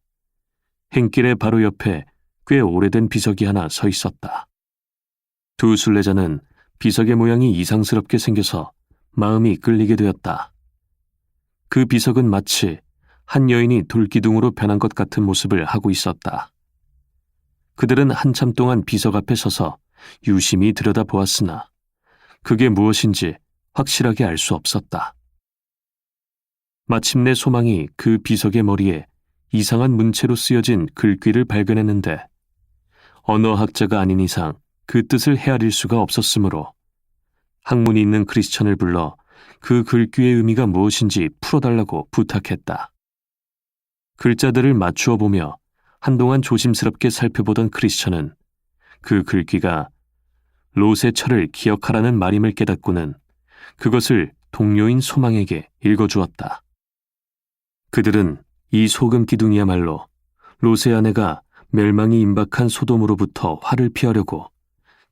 행길의 바로 옆에 꽤 오래된 비석이 하나 서 있었다. 두 순례자는 비석의 모양이 이상스럽게 생겨서 마음이 끌리게 되었다. 그 비석은 마치 한 여인이 돌기둥으로 변한 것 같은 모습을 하고 있었다. 그들은 한참 동안 비석 앞에 서서 유심히 들여다보았으나 그게 무엇인지 확실하게 알 수 없었다. 마침내 소망이 그 비석의 머리에 이상한 문체로 쓰여진 글귀를 발견했는데 언어학자가 아닌 이상 그 뜻을 헤아릴 수가 없었으므로 학문이 있는 크리스천을 불러 그 글귀의 의미가 무엇인지 풀어달라고 부탁했다. 글자들을 맞추어 보며 한동안 조심스럽게 살펴보던 크리스천은 그 글귀가 롯의 철을 기억하라는 말임을 깨닫고는 그것을 동료인 소망에게 읽어주었다. 그들은 이 소금 기둥이야말로 롯의 아내가 멸망이 임박한 소돔으로부터 화를 피하려고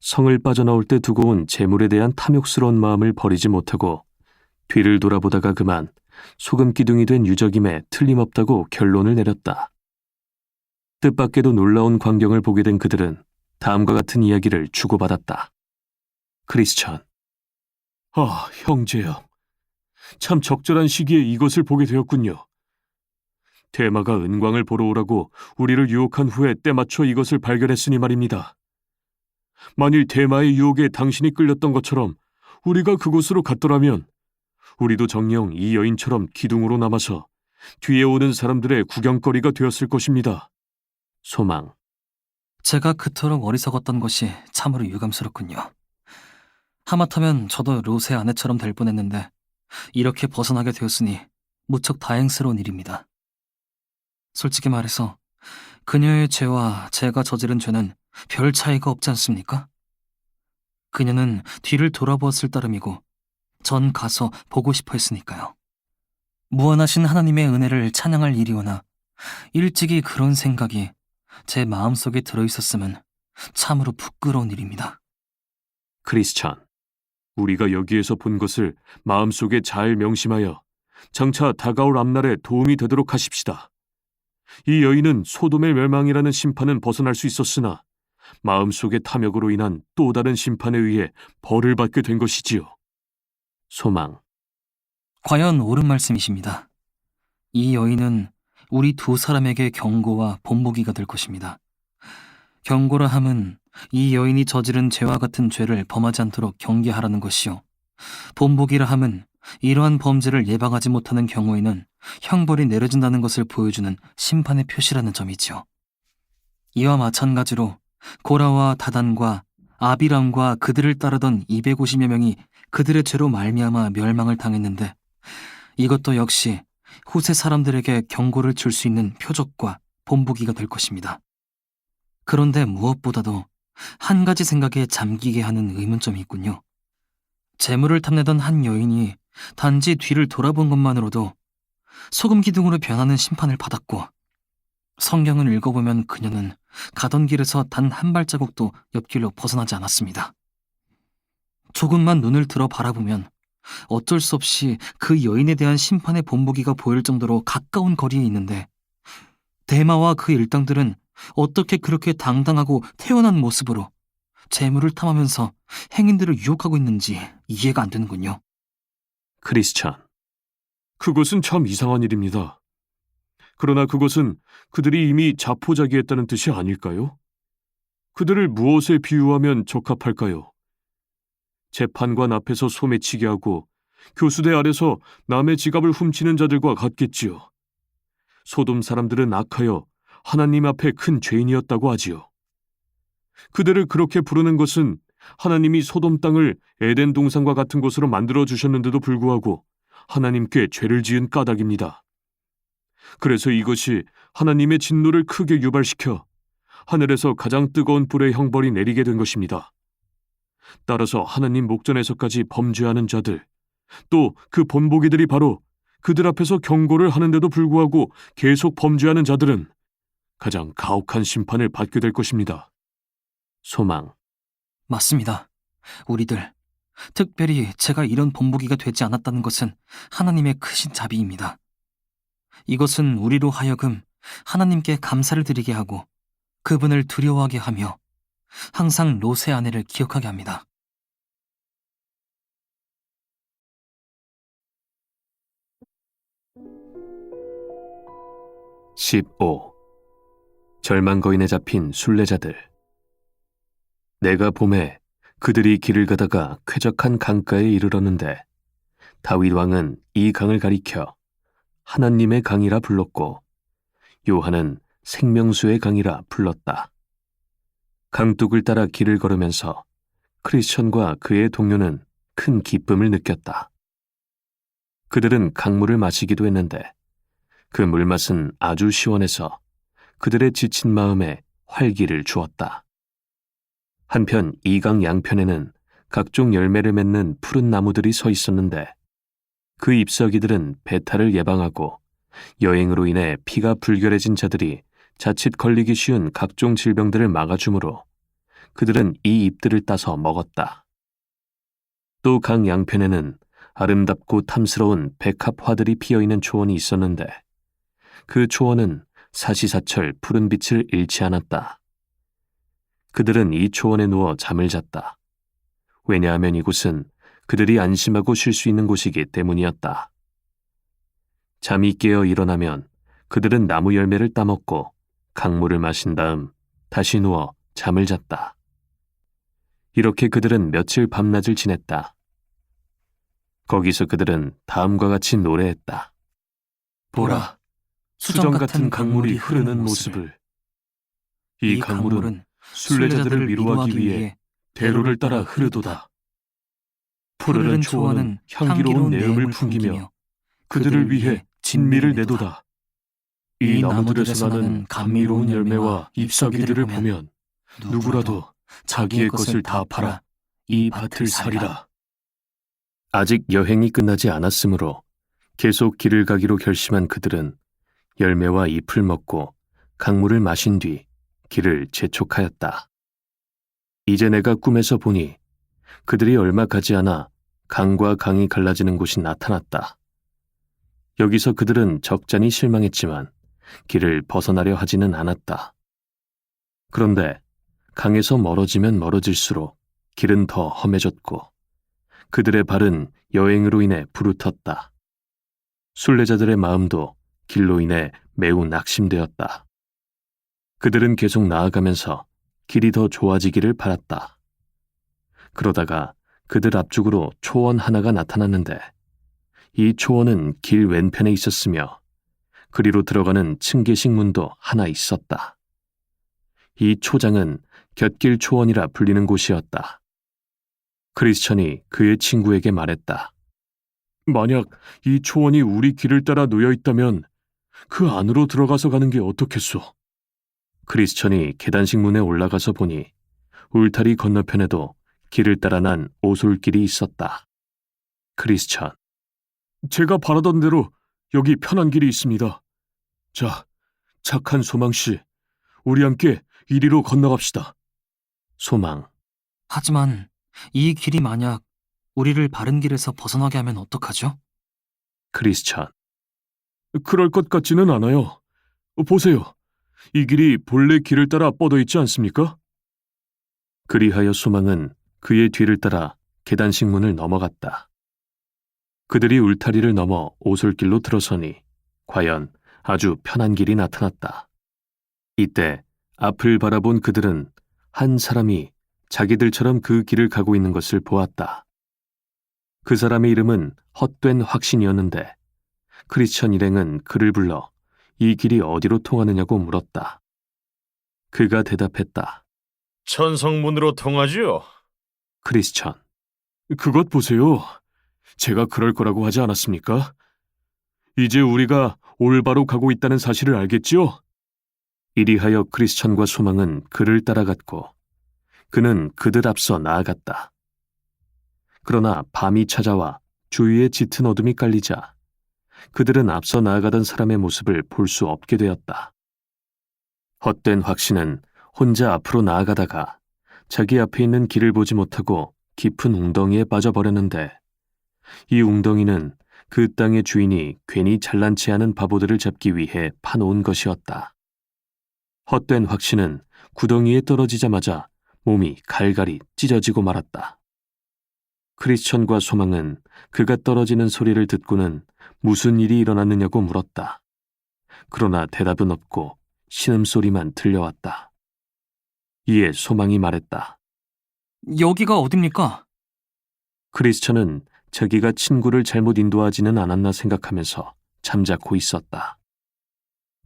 성을 빠져나올 때 두고 온 재물에 대한 탐욕스러운 마음을 버리지 못하고 뒤를 돌아보다가 그만 소금 기둥이 된 유적임에 틀림없다고 결론을 내렸다. 뜻밖에도 놀라운 광경을 보게 된 그들은 다음과 같은 이야기를 주고받았다. 크리스천, 형제여. 참 적절한 시기에 이것을 보게 되었군요. 대마가 은광을 보러 오라고 우리를 유혹한 후에 때맞춰 이것을 발견했으니 말입니다. 만일 대마의 유혹에 당신이 끌렸던 것처럼 우리가 그곳으로 갔더라면 우리도 정녕 이 여인처럼 기둥으로 남아서 뒤에 오는 사람들의 구경거리가 되었을 것입니다. 소망, 제가 그토록 어리석었던 것이 참으로 유감스럽군요. 하마터면 저도 롯의 아내처럼 될 뻔했는데 이렇게 벗어나게 되었으니 무척 다행스러운 일입니다. 솔직히 말해서 그녀의 죄와 제가 저지른 죄는 별 차이가 없지 않습니까? 그녀는 뒤를 돌아보았을 따름이고 전 가서 보고 싶어 했으니까요. 무한하신 하나님의 은혜를 찬양할 일이오나 일찍이 그런 생각이 제 마음속에 들어있었으면 참으로 부끄러운 일입니다. 크리스천, 우리가 여기에서 본 것을 마음속에 잘 명심하여 장차 다가올 앞날에 도움이 되도록 하십시다. 이 여인은 소돔의 멸망이라는 심판은 벗어날 수 있었으나 마음속의 탐욕으로 인한 또 다른 심판에 의해 벌을 받게 된 것이지요. 소망, 과연 옳은 말씀이십니다. 이 여인은 우리 두 사람에게 경고와 본보기가 될 것입니다. 경고라 함은 이 여인이 저지른 죄와 같은 죄를 범하지 않도록 경계하라는 것이요. 본보기라 함은 이러한 범죄를 예방하지 못하는 경우에는 형벌이 내려진다는 것을 보여주는 심판의 표시라는 점이지요. 이와 마찬가지로 고라와 다단과 아비람과 그들을 따르던 250여 명이 그들의 죄로 말미암아 멸망을 당했는데 이것도 역시 후세 사람들에게 경고를 줄 수 있는 표적과 본보기가 될 것입니다. 그런데 무엇보다도 한 가지 생각에 잠기게 하는 의문점이 있군요. 재물을 탐내던 한 여인이 단지 뒤를 돌아본 것만으로도 소금 기둥으로 변하는 심판을 받았고 성경을 읽어보면 그녀는 가던 길에서 단 한 발자국도 옆길로 벗어나지 않았습니다. 조금만 눈을 들어 바라보면 어쩔 수 없이 그 여인에 대한 심판의 본보기가 보일 정도로 가까운 거리에 있는데 대마와 그 일당들은 어떻게 그렇게 당당하고 태어난 모습으로 재물을 탐하면서 행인들을 유혹하고 있는지 이해가 안 되는군요. 크리스천, 그것은 참 이상한 일입니다. 그러나 그것은 그들이 이미 자포자기했다는 뜻이 아닐까요? 그들을 무엇에 비유하면 적합할까요? 재판관 앞에서 소매치게 하고 교수대 아래서 남의 지갑을 훔치는 자들과 같겠지요. 소돔 사람들은 악하여 하나님 앞에 큰 죄인이었다고 하지요. 그들을 그렇게 부르는 것은 하나님이 소돔 땅을 에덴 동산과 같은 곳으로 만들어 주셨는데도 불구하고 하나님께 죄를 지은 까닭입니다. 그래서 이것이 하나님의 진노를 크게 유발시켜 하늘에서 가장 뜨거운 불의 형벌이 내리게 된 것입니다. 따라서 하나님 목전에서까지 범죄하는 자들, 또 그 본보기들이 바로 그들 앞에서 경고를 하는데도 불구하고 계속 범죄하는 자들은 가장 가혹한 심판을 받게 될 것입니다. 소망, 맞습니다. 우리들, 특별히 제가 이런 본보기가 되지 않았다는 것은 하나님의 크신 자비입니다. 이것은 우리로 하여금 하나님께 감사를 드리게 하고 그분을 두려워하게 하며 항상 롯의 아내를 기억하게 합니다. (15) 절망거인에 잡힌 순례자들. 내가 봄에 그들이 길을 가다가 쾌적한 강가에 이르렀는데 다윗 왕은 이 강을 가리켜 하나님의 강이라 불렀고 요한은 생명수의 강이라 불렀다. 강둑을 따라 길을 걸으면서 크리스천과 그의 동료는 큰 기쁨을 느꼈다. 그들은 강물을 마시기도 했는데 그 물맛은 아주 시원해서 그들의 지친 마음에 활기를 주었다. 한편 이 강 양편에는 각종 열매를 맺는 푸른 나무들이 서 있었는데 그 잎사귀들은 배탈을 예방하고 여행으로 인해 피가 불결해진 자들이 자칫 걸리기 쉬운 각종 질병들을 막아주므로 그들은 이 잎들을 따서 먹었다. 또 강 양편에는 아름답고 탐스러운 백합화들이 피어있는 초원이 있었는데 그 초원은 사시사철 푸른 빛을 잃지 않았다. 그들은 이 초원에 누워 잠을 잤다. 왜냐하면 이곳은 그들이 안심하고 쉴 수 있는 곳이기 때문이었다. 잠이 깨어 일어나면 그들은 나무 열매를 따먹고 강물을 마신 다음 다시 누워 잠을 잤다. 이렇게 그들은 며칠 밤낮을 지냈다. 거기서 그들은 다음과 같이 노래했다. 보라, 수정 같은 강물이 흐르는 모습을. 이 강물은 순례자들을 위로하기 위해 대로를 따라 흐르도다. 푸르른 초원은 향기로운 내음을 풍기며 그들을 위해 진미를 내도다. 이 나무들에서 나는 감미로운 열매와 잎사귀들을 보면 누구라도 자기의 것을 다 팔아 이 밭을 사리라. 아직 여행이 끝나지 않았으므로 계속 길을 가기로 결심한 그들은 열매와 잎을 먹고 강물을 마신 뒤 길을 재촉하였다. 이제 내가 꿈에서 보니 그들이 얼마 가지 않아 강과 강이 갈라지는 곳이 나타났다. 여기서 그들은 적잖이 실망했지만 길을 벗어나려 하지는 않았다. 그런데 강에서 멀어지면 멀어질수록 길은 더 험해졌고 그들의 발은 여행으로 인해 부르텄다. 순례자들의 마음도 길로 인해 매우 낙심되었다. 그들은 계속 나아가면서 길이 더 좋아지기를 바랐다. 그러다가 그들 앞쪽으로 초원 하나가 나타났는데 이 초원은 길 왼편에 있었으며 그리로 들어가는 층계식 문도 하나 있었다. 이 초장은 곁길 초원이라 불리는 곳이었다. 크리스천이 그의 친구에게 말했다. 만약 이 초원이 우리 길을 따라 놓여 있다면 그 안으로 들어가서 가는 게 어떻겠소? 크리스천이 계단식 문에 올라가서 보니 울타리 건너편에도 길을 따라 난 오솔길이 있었다. 크리스천, 제가 바라던 대로 여기 편한 길이 있습니다. 자, 착한 소망씨, 우리 함께 이리로 건너갑시다. 소망, 하지만 이 길이 만약 우리를 바른 길에서 벗어나게 하면 어떡하죠? 크리스천, 그럴 것 같지는 않아요. 보세요. 이 길이 본래 길을 따라 뻗어 있지 않습니까? 그리하여 소망은 그의 뒤를 따라 계단식 문을 넘어갔다. 그들이 울타리를 넘어 오솔길로 들어서니 과연 아주 편한 길이 나타났다. 이때 앞을 바라본 그들은 한 사람이 자기들처럼 그 길을 가고 있는 것을 보았다. 그 사람의 이름은 헛된 확신이었는데 크리스천 일행은 그를 불러 이 길이 어디로 통하느냐고 물었다. 그가 대답했다. 천성문으로 통하지요. 크리스천, 그것 보세요. 제가 그럴 거라고 하지 않았습니까? 이제 우리가 올바로 가고 있다는 사실을 알겠지요? 이리하여 크리스천과 소망은 그를 따라갔고 그는 그들 앞서 나아갔다. 그러나 밤이 찾아와 주위에 짙은 어둠이 깔리자 그들은 앞서 나아가던 사람의 모습을 볼 수 없게 되었다. 헛된 확신은 혼자 앞으로 나아가다가 자기 앞에 있는 길을 보지 못하고 깊은 웅덩이에 빠져버렸는데 이 웅덩이는 그 땅의 주인이 괜히 잘난치 않은 바보들을 잡기 위해 파놓은 것이었다. 헛된 확신은 구덩이에 떨어지자마자 몸이 갈갈이 찢어지고 말았다. 크리스천과 소망은 그가 떨어지는 소리를 듣고는 무슨 일이 일어났느냐고 물었다. 그러나 대답은 없고 신음소리만 들려왔다. 이에 소망이 말했다. 여기가 어딥니까? 크리스천은 자기가 친구를 잘못 인도하지는 않았나 생각하면서 잠자코 있었다.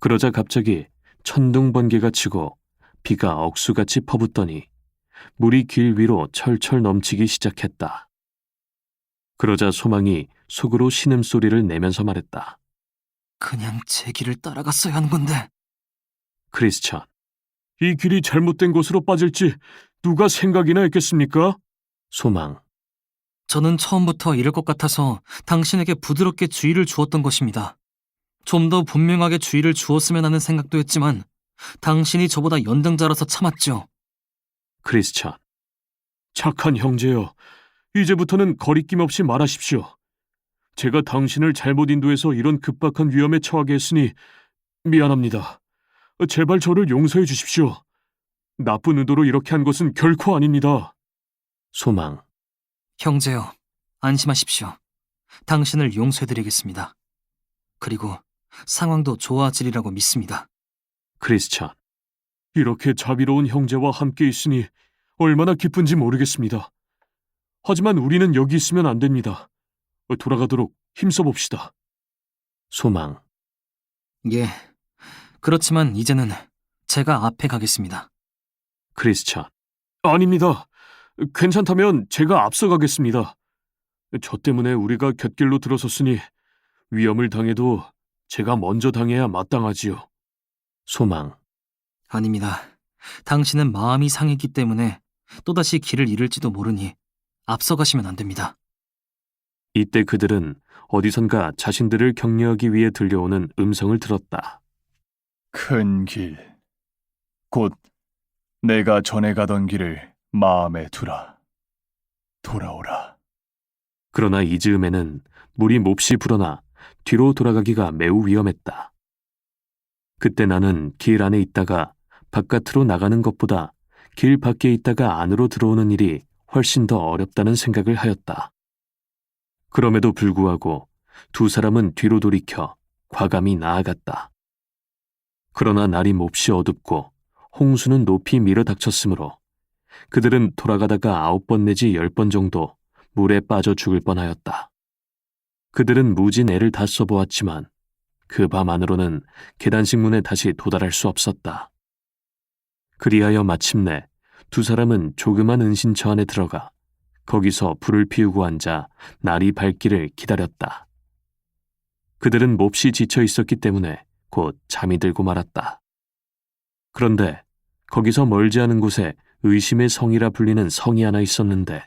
그러자 갑자기 천둥 번개가 치고 비가 억수같이 퍼붓더니 물이 길 위로 철철 넘치기 시작했다. 그러자 소망이 속으로 신음소리를 내면서 말했다. 그냥 제 길을 따라갔어야 하는 건데. 크리스천, 이 길이 잘못된 곳으로 빠질지 누가 생각이나 했겠습니까? 소망, 저는 처음부터 이럴 것 같아서 당신에게 부드럽게 주의를 주었던 것입니다. 좀 더 분명하게 주의를 주었으면 하는 생각도 했지만 당신이 저보다 연장자라서 참았죠. 크리스천, 착한 형제여, 이제부터는 거리낌 없이 말하십시오. 제가 당신을 잘못 인도해서 이런 급박한 위험에 처하게 했으니 미안합니다. 제발 저를 용서해 주십시오. 나쁜 의도로 이렇게 한 것은 결코 아닙니다. 소망. 형제여, 안심하십시오. 당신을 용서해드리겠습니다. 그리고 상황도 좋아지리라고 믿습니다. 크리스천. 이렇게 자비로운 형제와 함께 있으니 얼마나 기쁜지 모르겠습니다. 하지만 우리는 여기 있으면 안 됩니다. 돌아가도록 힘써 봅시다. 소망. 예, 그렇지만 이제는 제가 앞에 가겠습니다. 크리스천. 아닙니다. 괜찮다면 제가 앞서가겠습니다. 저 때문에 우리가 곁길로 들어섰으니 위험을 당해도 제가 먼저 당해야 마땅하지요. 소망. 아닙니다. 당신은 마음이 상했기 때문에 또다시 길을 잃을지도 모르니 앞서가시면 안 됩니다. 이때 그들은 어디선가 자신들을 격려하기 위해 들려오는 음성을 들었다. 큰 길, 곧 내가 전에 가던 길을 마음에 두라. 돌아오라. 그러나 이 즈음에는 물이 몹시 불어나 뒤로 돌아가기가 매우 위험했다. 그때 나는 길 안에 있다가 바깥으로 나가는 것보다 길 밖에 있다가 안으로 들어오는 일이 훨씬 더 어렵다는 생각을 하였다. 그럼에도 불구하고 두 사람은 뒤로 돌이켜 과감히 나아갔다. 그러나 날이 몹시 어둡고 홍수는 높이 밀어닥쳤으므로 그들은 돌아가다가 9번 내지 10번 정도 물에 빠져 죽을 뻔하였다. 그들은 무진 애를 다 써보았지만 그 밤 안으로는 계단식 문에 다시 도달할 수 없었다. 그리하여 마침내 두 사람은 조그만 은신처 안에 들어가 거기서 불을 피우고 앉아 날이 밝기를 기다렸다. 그들은 몹시 지쳐 있었기 때문에 곧 잠이 들고 말았다. 그런데 거기서 멀지 않은 곳에 의심의 성이라 불리는 성이 하나 있었는데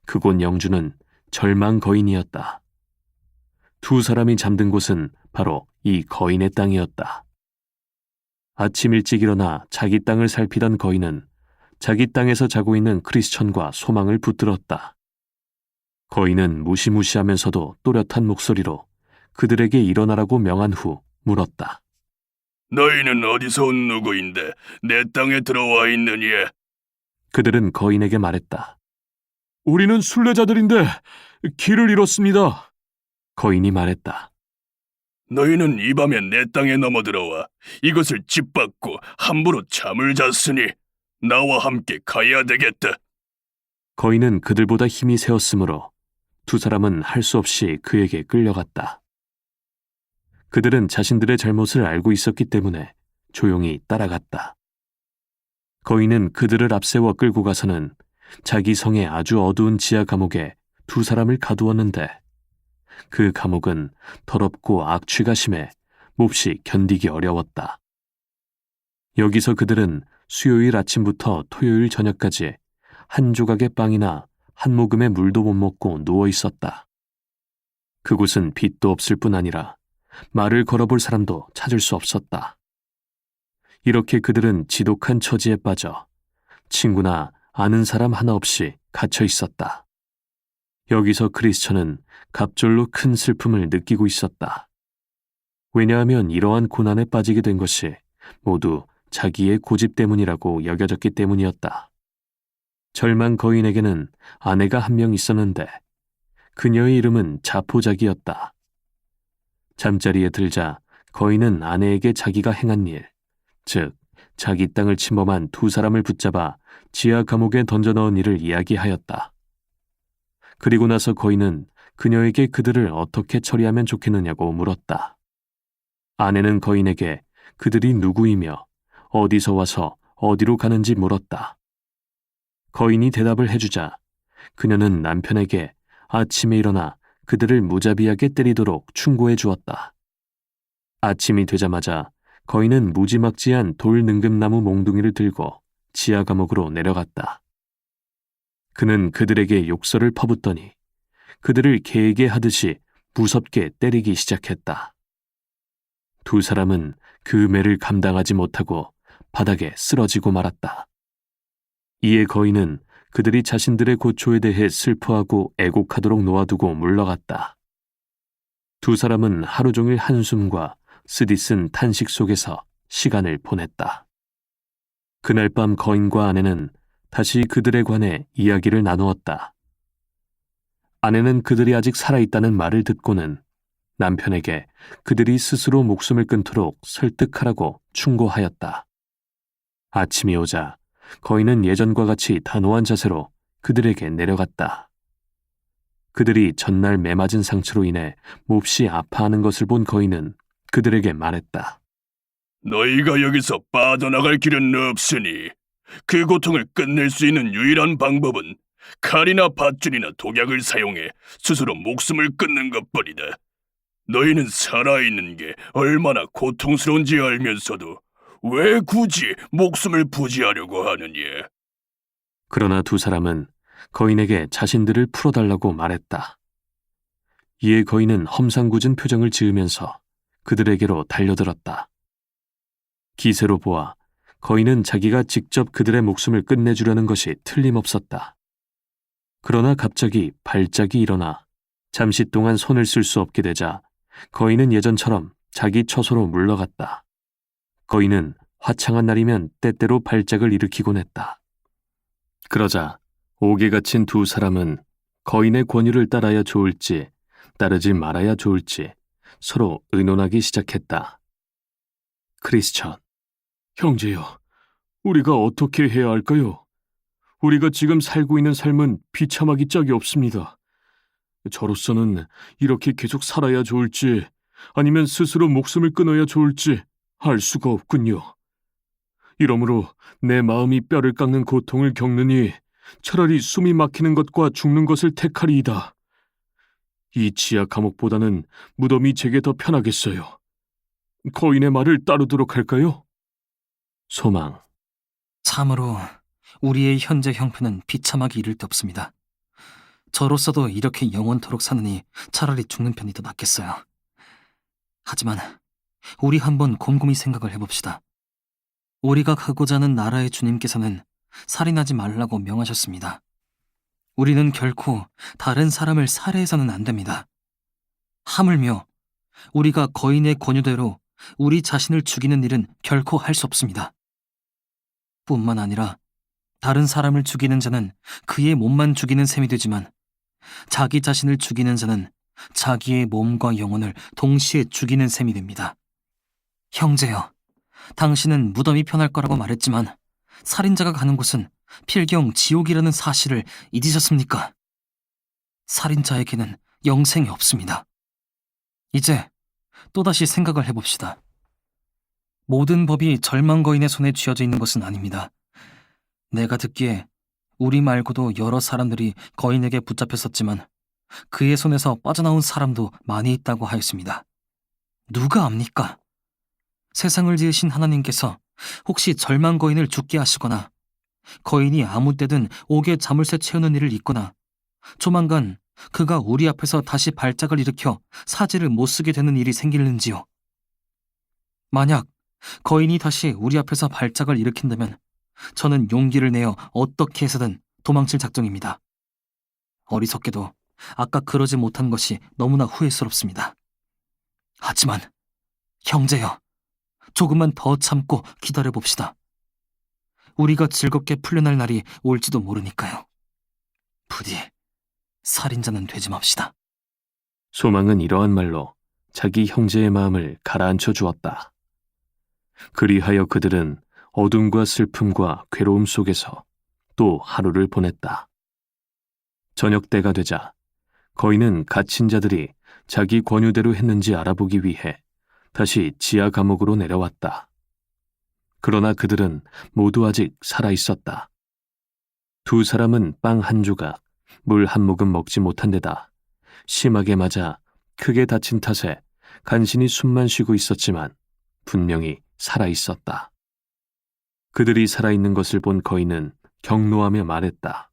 그곳 영주는 절망 거인이었다. 두 사람이 잠든 곳은 바로 이 거인의 땅이었다. 아침 일찍 일어나 자기 땅을 살피던 거인은 자기 땅에서 자고 있는 크리스천과 소망을 붙들었다. 거인은 무시무시하면서도 또렷한 목소리로 그들에게 일어나라고 명한 후 물었다. 너희는 어디서 온 누구인데 내 땅에 들어와 있느니? 그들은 거인에게 말했다. 우리는 순례자들인데 길을 잃었습니다. 거인이 말했다. 너희는 이 밤에 내 땅에 넘어들어와 이것을 짓밟고 함부로 잠을 잤으니 나와 함께 가야 되겠다. 거인은 그들보다 힘이 세었으므로 두 사람은 할 수 없이 그에게 끌려갔다. 그들은 자신들의 잘못을 알고 있었기 때문에 조용히 따라갔다. 거인은 그들을 앞세워 끌고 가서는 자기 성의 아주 어두운 지하 감옥에 두 사람을 가두었는데 그 감옥은 더럽고 악취가 심해 몹시 견디기 어려웠다. 여기서 그들은 수요일 아침부터 토요일 저녁까지 한 조각의 빵이나 한 모금의 물도 못 먹고 누워 있었다. 그곳은 빛도 없을 뿐 아니라 말을 걸어볼 사람도 찾을 수 없었다. 이렇게 그들은 지독한 처지에 빠져 친구나 아는 사람 하나 없이 갇혀 있었다. 여기서 크리스천은 갑절로 큰 슬픔을 느끼고 있었다. 왜냐하면 이러한 고난에 빠지게 된 것이 모두 자기의 고집 때문이라고 여겨졌기 때문이었다. 절망 거인에게는 아내가 한 명 있었는데 그녀의 이름은 자포자기였다. 잠자리에 들자 거인은 아내에게 자기가 행한 일, 즉 자기 땅을 침범한 두 사람을 붙잡아 지하 감옥에 던져넣은 일을 이야기하였다. 그리고 나서 거인은 그녀에게 그들을 어떻게 처리하면 좋겠느냐고 물었다. 아내는 거인에게 그들이 누구이며 어디서 와서 어디로 가는지 물었다. 거인이 대답을 해주자 그녀는 남편에게 아침에 일어나 그들을 무자비하게 때리도록 충고해 주었다. 아침이 되자마자 거인은 무지막지한 돌 능금나무 몽둥이를 들고 지하 감옥으로 내려갔다. 그는 그들에게 욕설을 퍼붓더니 그들을 개에게 하듯이 무섭게 때리기 시작했다. 두 사람은 그 매를 감당하지 못하고 바닥에 쓰러지고 말았다. 이에 거인은 그들이 자신들의 고초에 대해 슬퍼하고 애곡하도록 놓아두고 물러갔다. 두 사람은 하루 종일 한숨과 쓰디쓴 탄식 속에서 시간을 보냈다. 그날 밤 거인과 아내는 다시 그들에 관해 이야기를 나누었다. 아내는 그들이 아직 살아있다는 말을 듣고는 남편에게 그들이 스스로 목숨을 끊도록 설득하라고 충고하였다. 아침이 오자 거인은 예전과 같이 단호한 자세로 그들에게 내려갔다. 그들이 전날 매맞은 상처로 인해 몹시 아파하는 것을 본 거인은 그들에게 말했다. 너희가 여기서 빠져나갈 길은 없으니 그 고통을 끝낼 수 있는 유일한 방법은 칼이나 밧줄이나 독약을 사용해 스스로 목숨을 끊는 것뿐이다. 너희는 살아있는 게 얼마나 고통스러운지 알면서도 왜 굳이 목숨을 부지하려고 하느냐? 그러나 두 사람은 거인에게 자신들을 풀어달라고 말했다. 이에 거인은 험상궂은 표정을 지으면서 그들에게로 달려들었다. 기세로 보아 거인은 자기가 직접 그들의 목숨을 끝내주려는 것이 틀림없었다. 그러나 갑자기 발작이 일어나 잠시 동안 손을 쓸 수 없게 되자 거인은 예전처럼 자기 처소로 물러갔다. 거인은 화창한 날이면 때때로 발작을 일으키곤 했다. 그러자 옥에 갇힌 두 사람은 거인의 권유를 따라야 좋을지 따르지 말아야 좋을지 서로 의논하기 시작했다. 크리스천, 형제여, 우리가 어떻게 해야 할까요? 우리가 지금 살고 있는 삶은 비참하기 짝이 없습니다. 저로서는 이렇게 계속 살아야 좋을지 아니면 스스로 목숨을 끊어야 좋을지 알 수가 없군요. 이러므로 내 마음이 뼈를 깎는 고통을 겪느니 차라리 숨이 막히는 것과 죽는 것을 택하리이다. 이 지하 감옥보다는 무덤이 제게 더 편하겠어요. 거인의 말을 따르도록 할까요? 소망. 참으로 우리의 현재 형편은 비참하기 이를 데 없습니다. 저로서도 이렇게 영원토록 사느니 차라리 죽는 편이 더 낫겠어요. 하지만 우리 한번 곰곰이 생각을 해봅시다. 우리가 가고자 하는 나라의 주님께서는 살인하지 말라고 명하셨습니다. 우리는 결코 다른 사람을 살해해서는 안 됩니다. 하물며 우리가 거인의 권유대로 우리 자신을 죽이는 일은 결코 할 수 없습니다. 뿐만 아니라 다른 사람을 죽이는 자는 그의 몸만 죽이는 셈이 되지만 자기 자신을 죽이는 자는 자기의 몸과 영혼을 동시에 죽이는 셈이 됩니다. 형제여, 당신은 무덤이 편할 거라고 말했지만 살인자가 가는 곳은 필경 지옥이라는 사실을 잊으셨습니까? 살인자에게는 영생이 없습니다. 이제 또다시 생각을 해봅시다. 모든 법이 절망거인의 손에 쥐어져 있는 것은 아닙니다. 내가 듣기에 우리 말고도 여러 사람들이 거인에게 붙잡혔었지만 그의 손에서 빠져나온 사람도 많이 있다고 하였습니다. 누가 압니까? 세상을 지으신 하나님께서 혹시 절망거인을 죽게 하시거나 거인이 아무 때든 옥에 자물쇠 채우는 일을 잊거나 조만간 그가 우리 앞에서 다시 발작을 일으켜 사지를 못 쓰게 되는 일이 생기는지요. 만약 거인이 다시 우리 앞에서 발작을 일으킨다면 저는 용기를 내어 어떻게 해서든 도망칠 작정입니다. 어리석게도 아까 그러지 못한 것이 너무나 후회스럽습니다. 하지만 형제여, 조금만 더 참고 기다려봅시다. 우리가 즐겁게 풀려날 날이 올지도 모르니까요. 부디 살인자는 되지 맙시다. 소망은 이러한 말로 자기 형제의 마음을 가라앉혀 주었다. 그리하여 그들은 어둠과 슬픔과 괴로움 속에서 또 하루를 보냈다. 저녁 때가 되자 거인은 갇힌 자들이 자기 권유대로 했는지 알아보기 위해 다시 지하 감옥으로 내려왔다. 그러나 그들은 모두 아직 살아 있었다. 두 사람은 빵 한 조각, 물 한 모금 먹지 못한 데다 심하게 맞아 크게 다친 탓에 간신히 숨만 쉬고 있었지만 분명히 살아 있었다. 그들이 살아있는 것을 본 거인은 격노하며 말했다.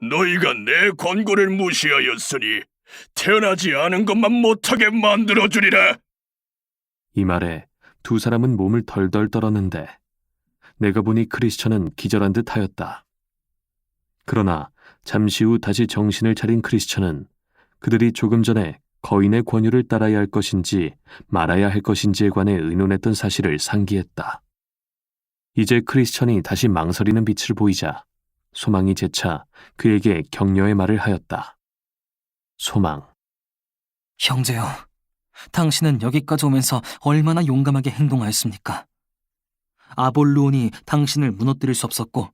너희가 내 권고를 무시하였으니 태어나지 않은 것만 못하게 만들어주리라. 이 말에 두 사람은 몸을 덜덜 떨었는데 내가 보니 크리스천은 기절한 듯 하였다. 그러나 잠시 후 다시 정신을 차린 크리스천은 그들이 조금 전에 거인의 권유를 따라야 할 것인지 말아야 할 것인지에 관해 의논했던 사실을 상기했다. 이제 크리스천이 다시 망설이는 빛을 보이자 소망이 재차 그에게 격려의 말을 하였다. 소망, 형제여, 당신은 여기까지 오면서 얼마나 용감하게 행동하였습니까? 아볼루온이 당신을 무너뜨릴 수 없었고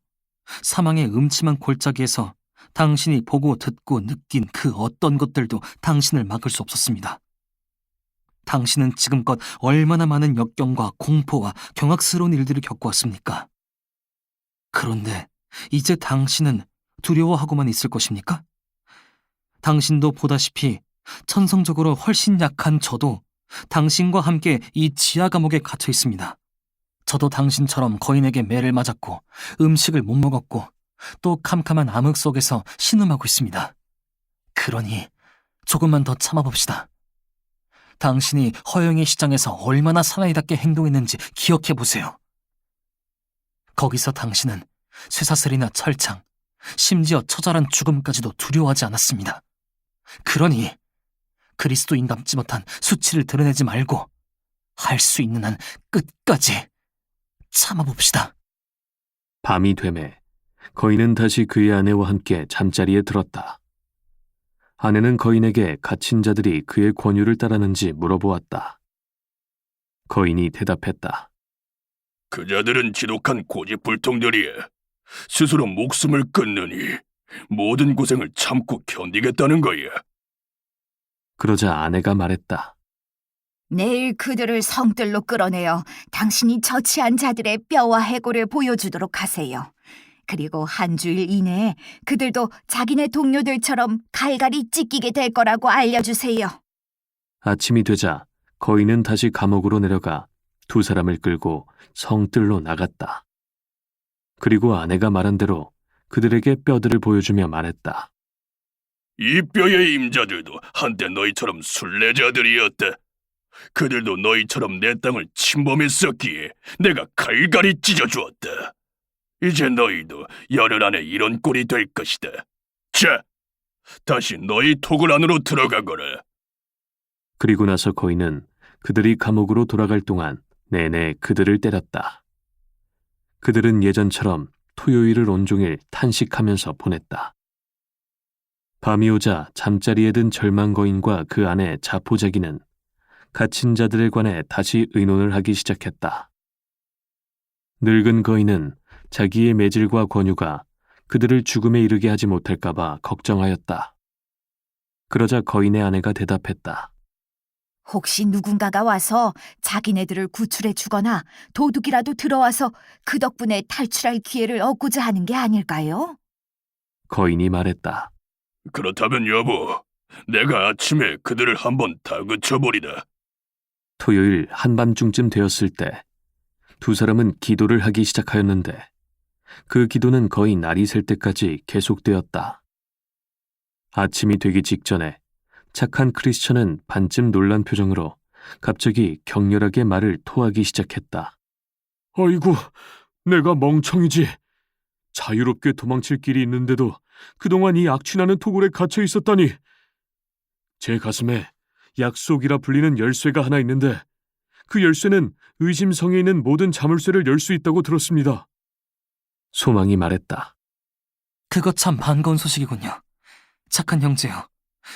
사망의 음침한 골짜기에서 당신이 보고 듣고 느낀 그 어떤 것들도 당신을 막을 수 없었습니다. 당신은 지금껏 얼마나 많은 역경과 공포와 경악스러운 일들을 겪어왔습니까? 그런데 이제 당신은 두려워하고만 있을 것입니까? 당신도 보다시피 천성적으로 훨씬 약한 저도 당신과 함께 이 지하 감옥에 갇혀 있습니다. 저도 당신처럼 거인에게 매를 맞았고 음식을 못 먹었고 또 캄캄한 암흑 속에서 신음하고 있습니다. 그러니 조금만 더 참아봅시다. 당신이 허영의 시장에서 얼마나 사나이답게 행동했는지 기억해보세요. 거기서 당신은 쇠사슬이나 철창, 심지어 처절한 죽음까지도 두려워하지 않았습니다. 그러니 그리스도인답지 못한 수치를 드러내지 말고 할 수 있는 한 끝까지 참아봅시다. 밤이 되매 거인은 다시 그의 아내와 함께 잠자리에 들었다. 아내는 거인에게 갇힌 자들이 그의 권유를 따르는지 물어보았다. 거인이 대답했다. 그 자들은 지독한 고집불통들이에 스스로 목숨을 끊느니 모든 고생을 참고 견디겠다는 거야. 그러자 아내가 말했다. 내일 그들을 성뜰로 끌어내어 당신이 처치한 자들의 뼈와 해골을 보여주도록 하세요. 그리고 한 주일 이내에 그들도 자기네 동료들처럼 갈갈이 찢기게 될 거라고 알려주세요. 아침이 되자 거인은 다시 감옥으로 내려가 두 사람을 끌고 성뜰로 나갔다. 그리고 아내가 말한 대로 그들에게 뼈들을 보여주며 말했다. 이 뼈의 임자들도 한때 너희처럼 순례자들이었다. 그들도 너희처럼 내 땅을 침범했었기에 내가 갈갈이 찢어주었다. 이제 너희도 열흘 안에 이런 꼴이 될 것이다. 자, 다시 너희 토굴 안으로 들어가거라. 그리고 나서 거인은 그들이 감옥으로 돌아갈 동안 내내 그들을 때렸다. 그들은 예전처럼 토요일을 온종일 탄식하면서 보냈다. 밤이 오자 잠자리에 든 절망 거인과 그 아내 자포자기는 갇힌 자들에 관해 다시 의논을 하기 시작했다. 늙은 거인은 자기의 매질과 권유가 그들을 죽음에 이르게 하지 못할까봐 걱정하였다. 그러자 거인의 아내가 대답했다. 혹시 누군가가 와서 자기네들을 구출해 주거나 도둑이라도 들어와서 그 덕분에 탈출할 기회를 얻고자 하는 게 아닐까요? 거인이 말했다. 그렇다면 여보, 내가 아침에 그들을 한번 다그쳐보리다. 토요일 한밤중쯤 되었을 때 두 사람은 기도를 하기 시작하였는데 그 기도는 거의 날이 셀 때까지 계속되었다. 아침이 되기 직전에 착한 크리스천은 반쯤 놀란 표정으로 갑자기 격렬하게 말을 토하기 시작했다. 아이고, 내가 멍청이지. 자유롭게 도망칠 길이 있는데도 그동안 이 악취나는 토굴에 갇혀 있었다니. 제 가슴에 약속이라 불리는 열쇠가 하나 있는데 그 열쇠는 의심성에 있는 모든 자물쇠를 열 수 있다고 들었습니다. 소망이 말했다. 그거 참 반가운 소식이군요. 착한 형제여,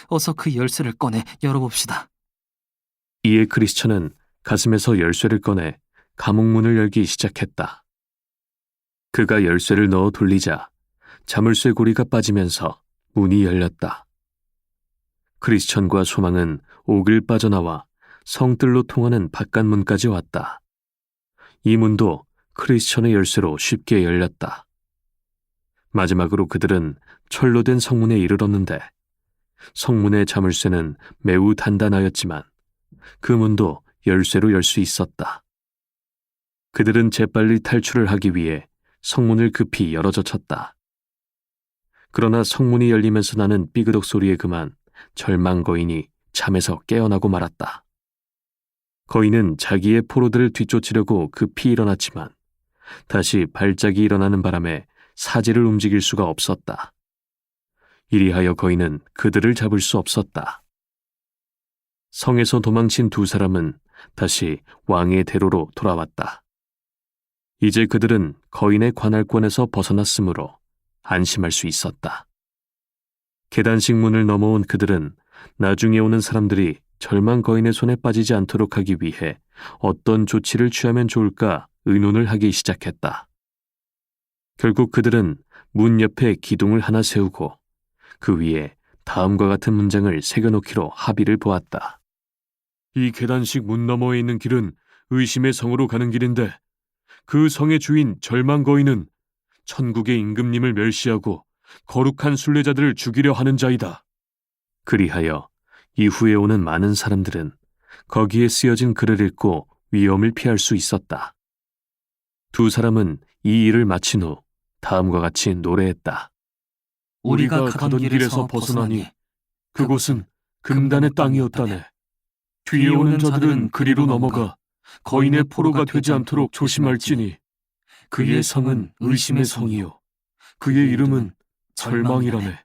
어서 그 열쇠를 꺼내 열어봅시다. 이에 크리스천은 가슴에서 열쇠를 꺼내 감옥문을 열기 시작했다. 그가 열쇠를 넣어 돌리자 자물쇠 고리가 빠지면서 문이 열렸다. 크리스천과 소망은 옥을 빠져나와 성뜰로 통하는 바깥문까지 왔다. 이 문도 크리스천의 열쇠로 쉽게 열렸다. 마지막으로 그들은 철로 된 성문에 이르렀는데 성문의 자물쇠는 매우 단단하였지만 그 문도 열쇠로 열 수 있었다. 그들은 재빨리 탈출을 하기 위해 성문을 급히 열어젖혔다. 그러나 성문이 열리면서 나는 삐그덕 소리에 그만 절망 거인이 잠에서 깨어나고 말았다. 거인은 자기의 포로들을 뒤쫓으려고 급히 일어났지만 다시 발작이 일어나는 바람에 사지를 움직일 수가 없었다. 이리하여 거인은 그들을 잡을 수 없었다. 성에서 도망친 두 사람은 다시 왕의 대로로 돌아왔다. 이제 그들은 거인의 관할권에서 벗어났으므로 안심할 수 있었다. 계단식 문을 넘어온 그들은 나중에 오는 사람들이 절망 거인의 손에 빠지지 않도록 하기 위해 어떤 조치를 취하면 좋을까 의논을 하기 시작했다. 결국 그들은 문 옆에 기둥을 하나 세우고 그 위에 다음과 같은 문장을 새겨놓기로 합의를 보았다. 이 계단식 문 너머에 있는 길은 의심의 성으로 가는 길인데 그 성의 주인 절망 거인은 천국의 임금님을 멸시하고 거룩한 순례자들을 죽이려 하는 자이다. 그리하여 이후에 오는 많은 사람들은 거기에 쓰여진 글을 읽고 위험을 피할 수 있었다. 두 사람은 이 일을 마친 후 다음과 같이 노래했다. 우리가 가던 길에서 벗어나니 그곳은 금단의 땅이었다네. 뒤에 오는 자들은 그리로 넘어가 거인의 포로가 되지 않도록 조심할지니 그의 성은 의심의 성이요 그의 이름은 절망이라네.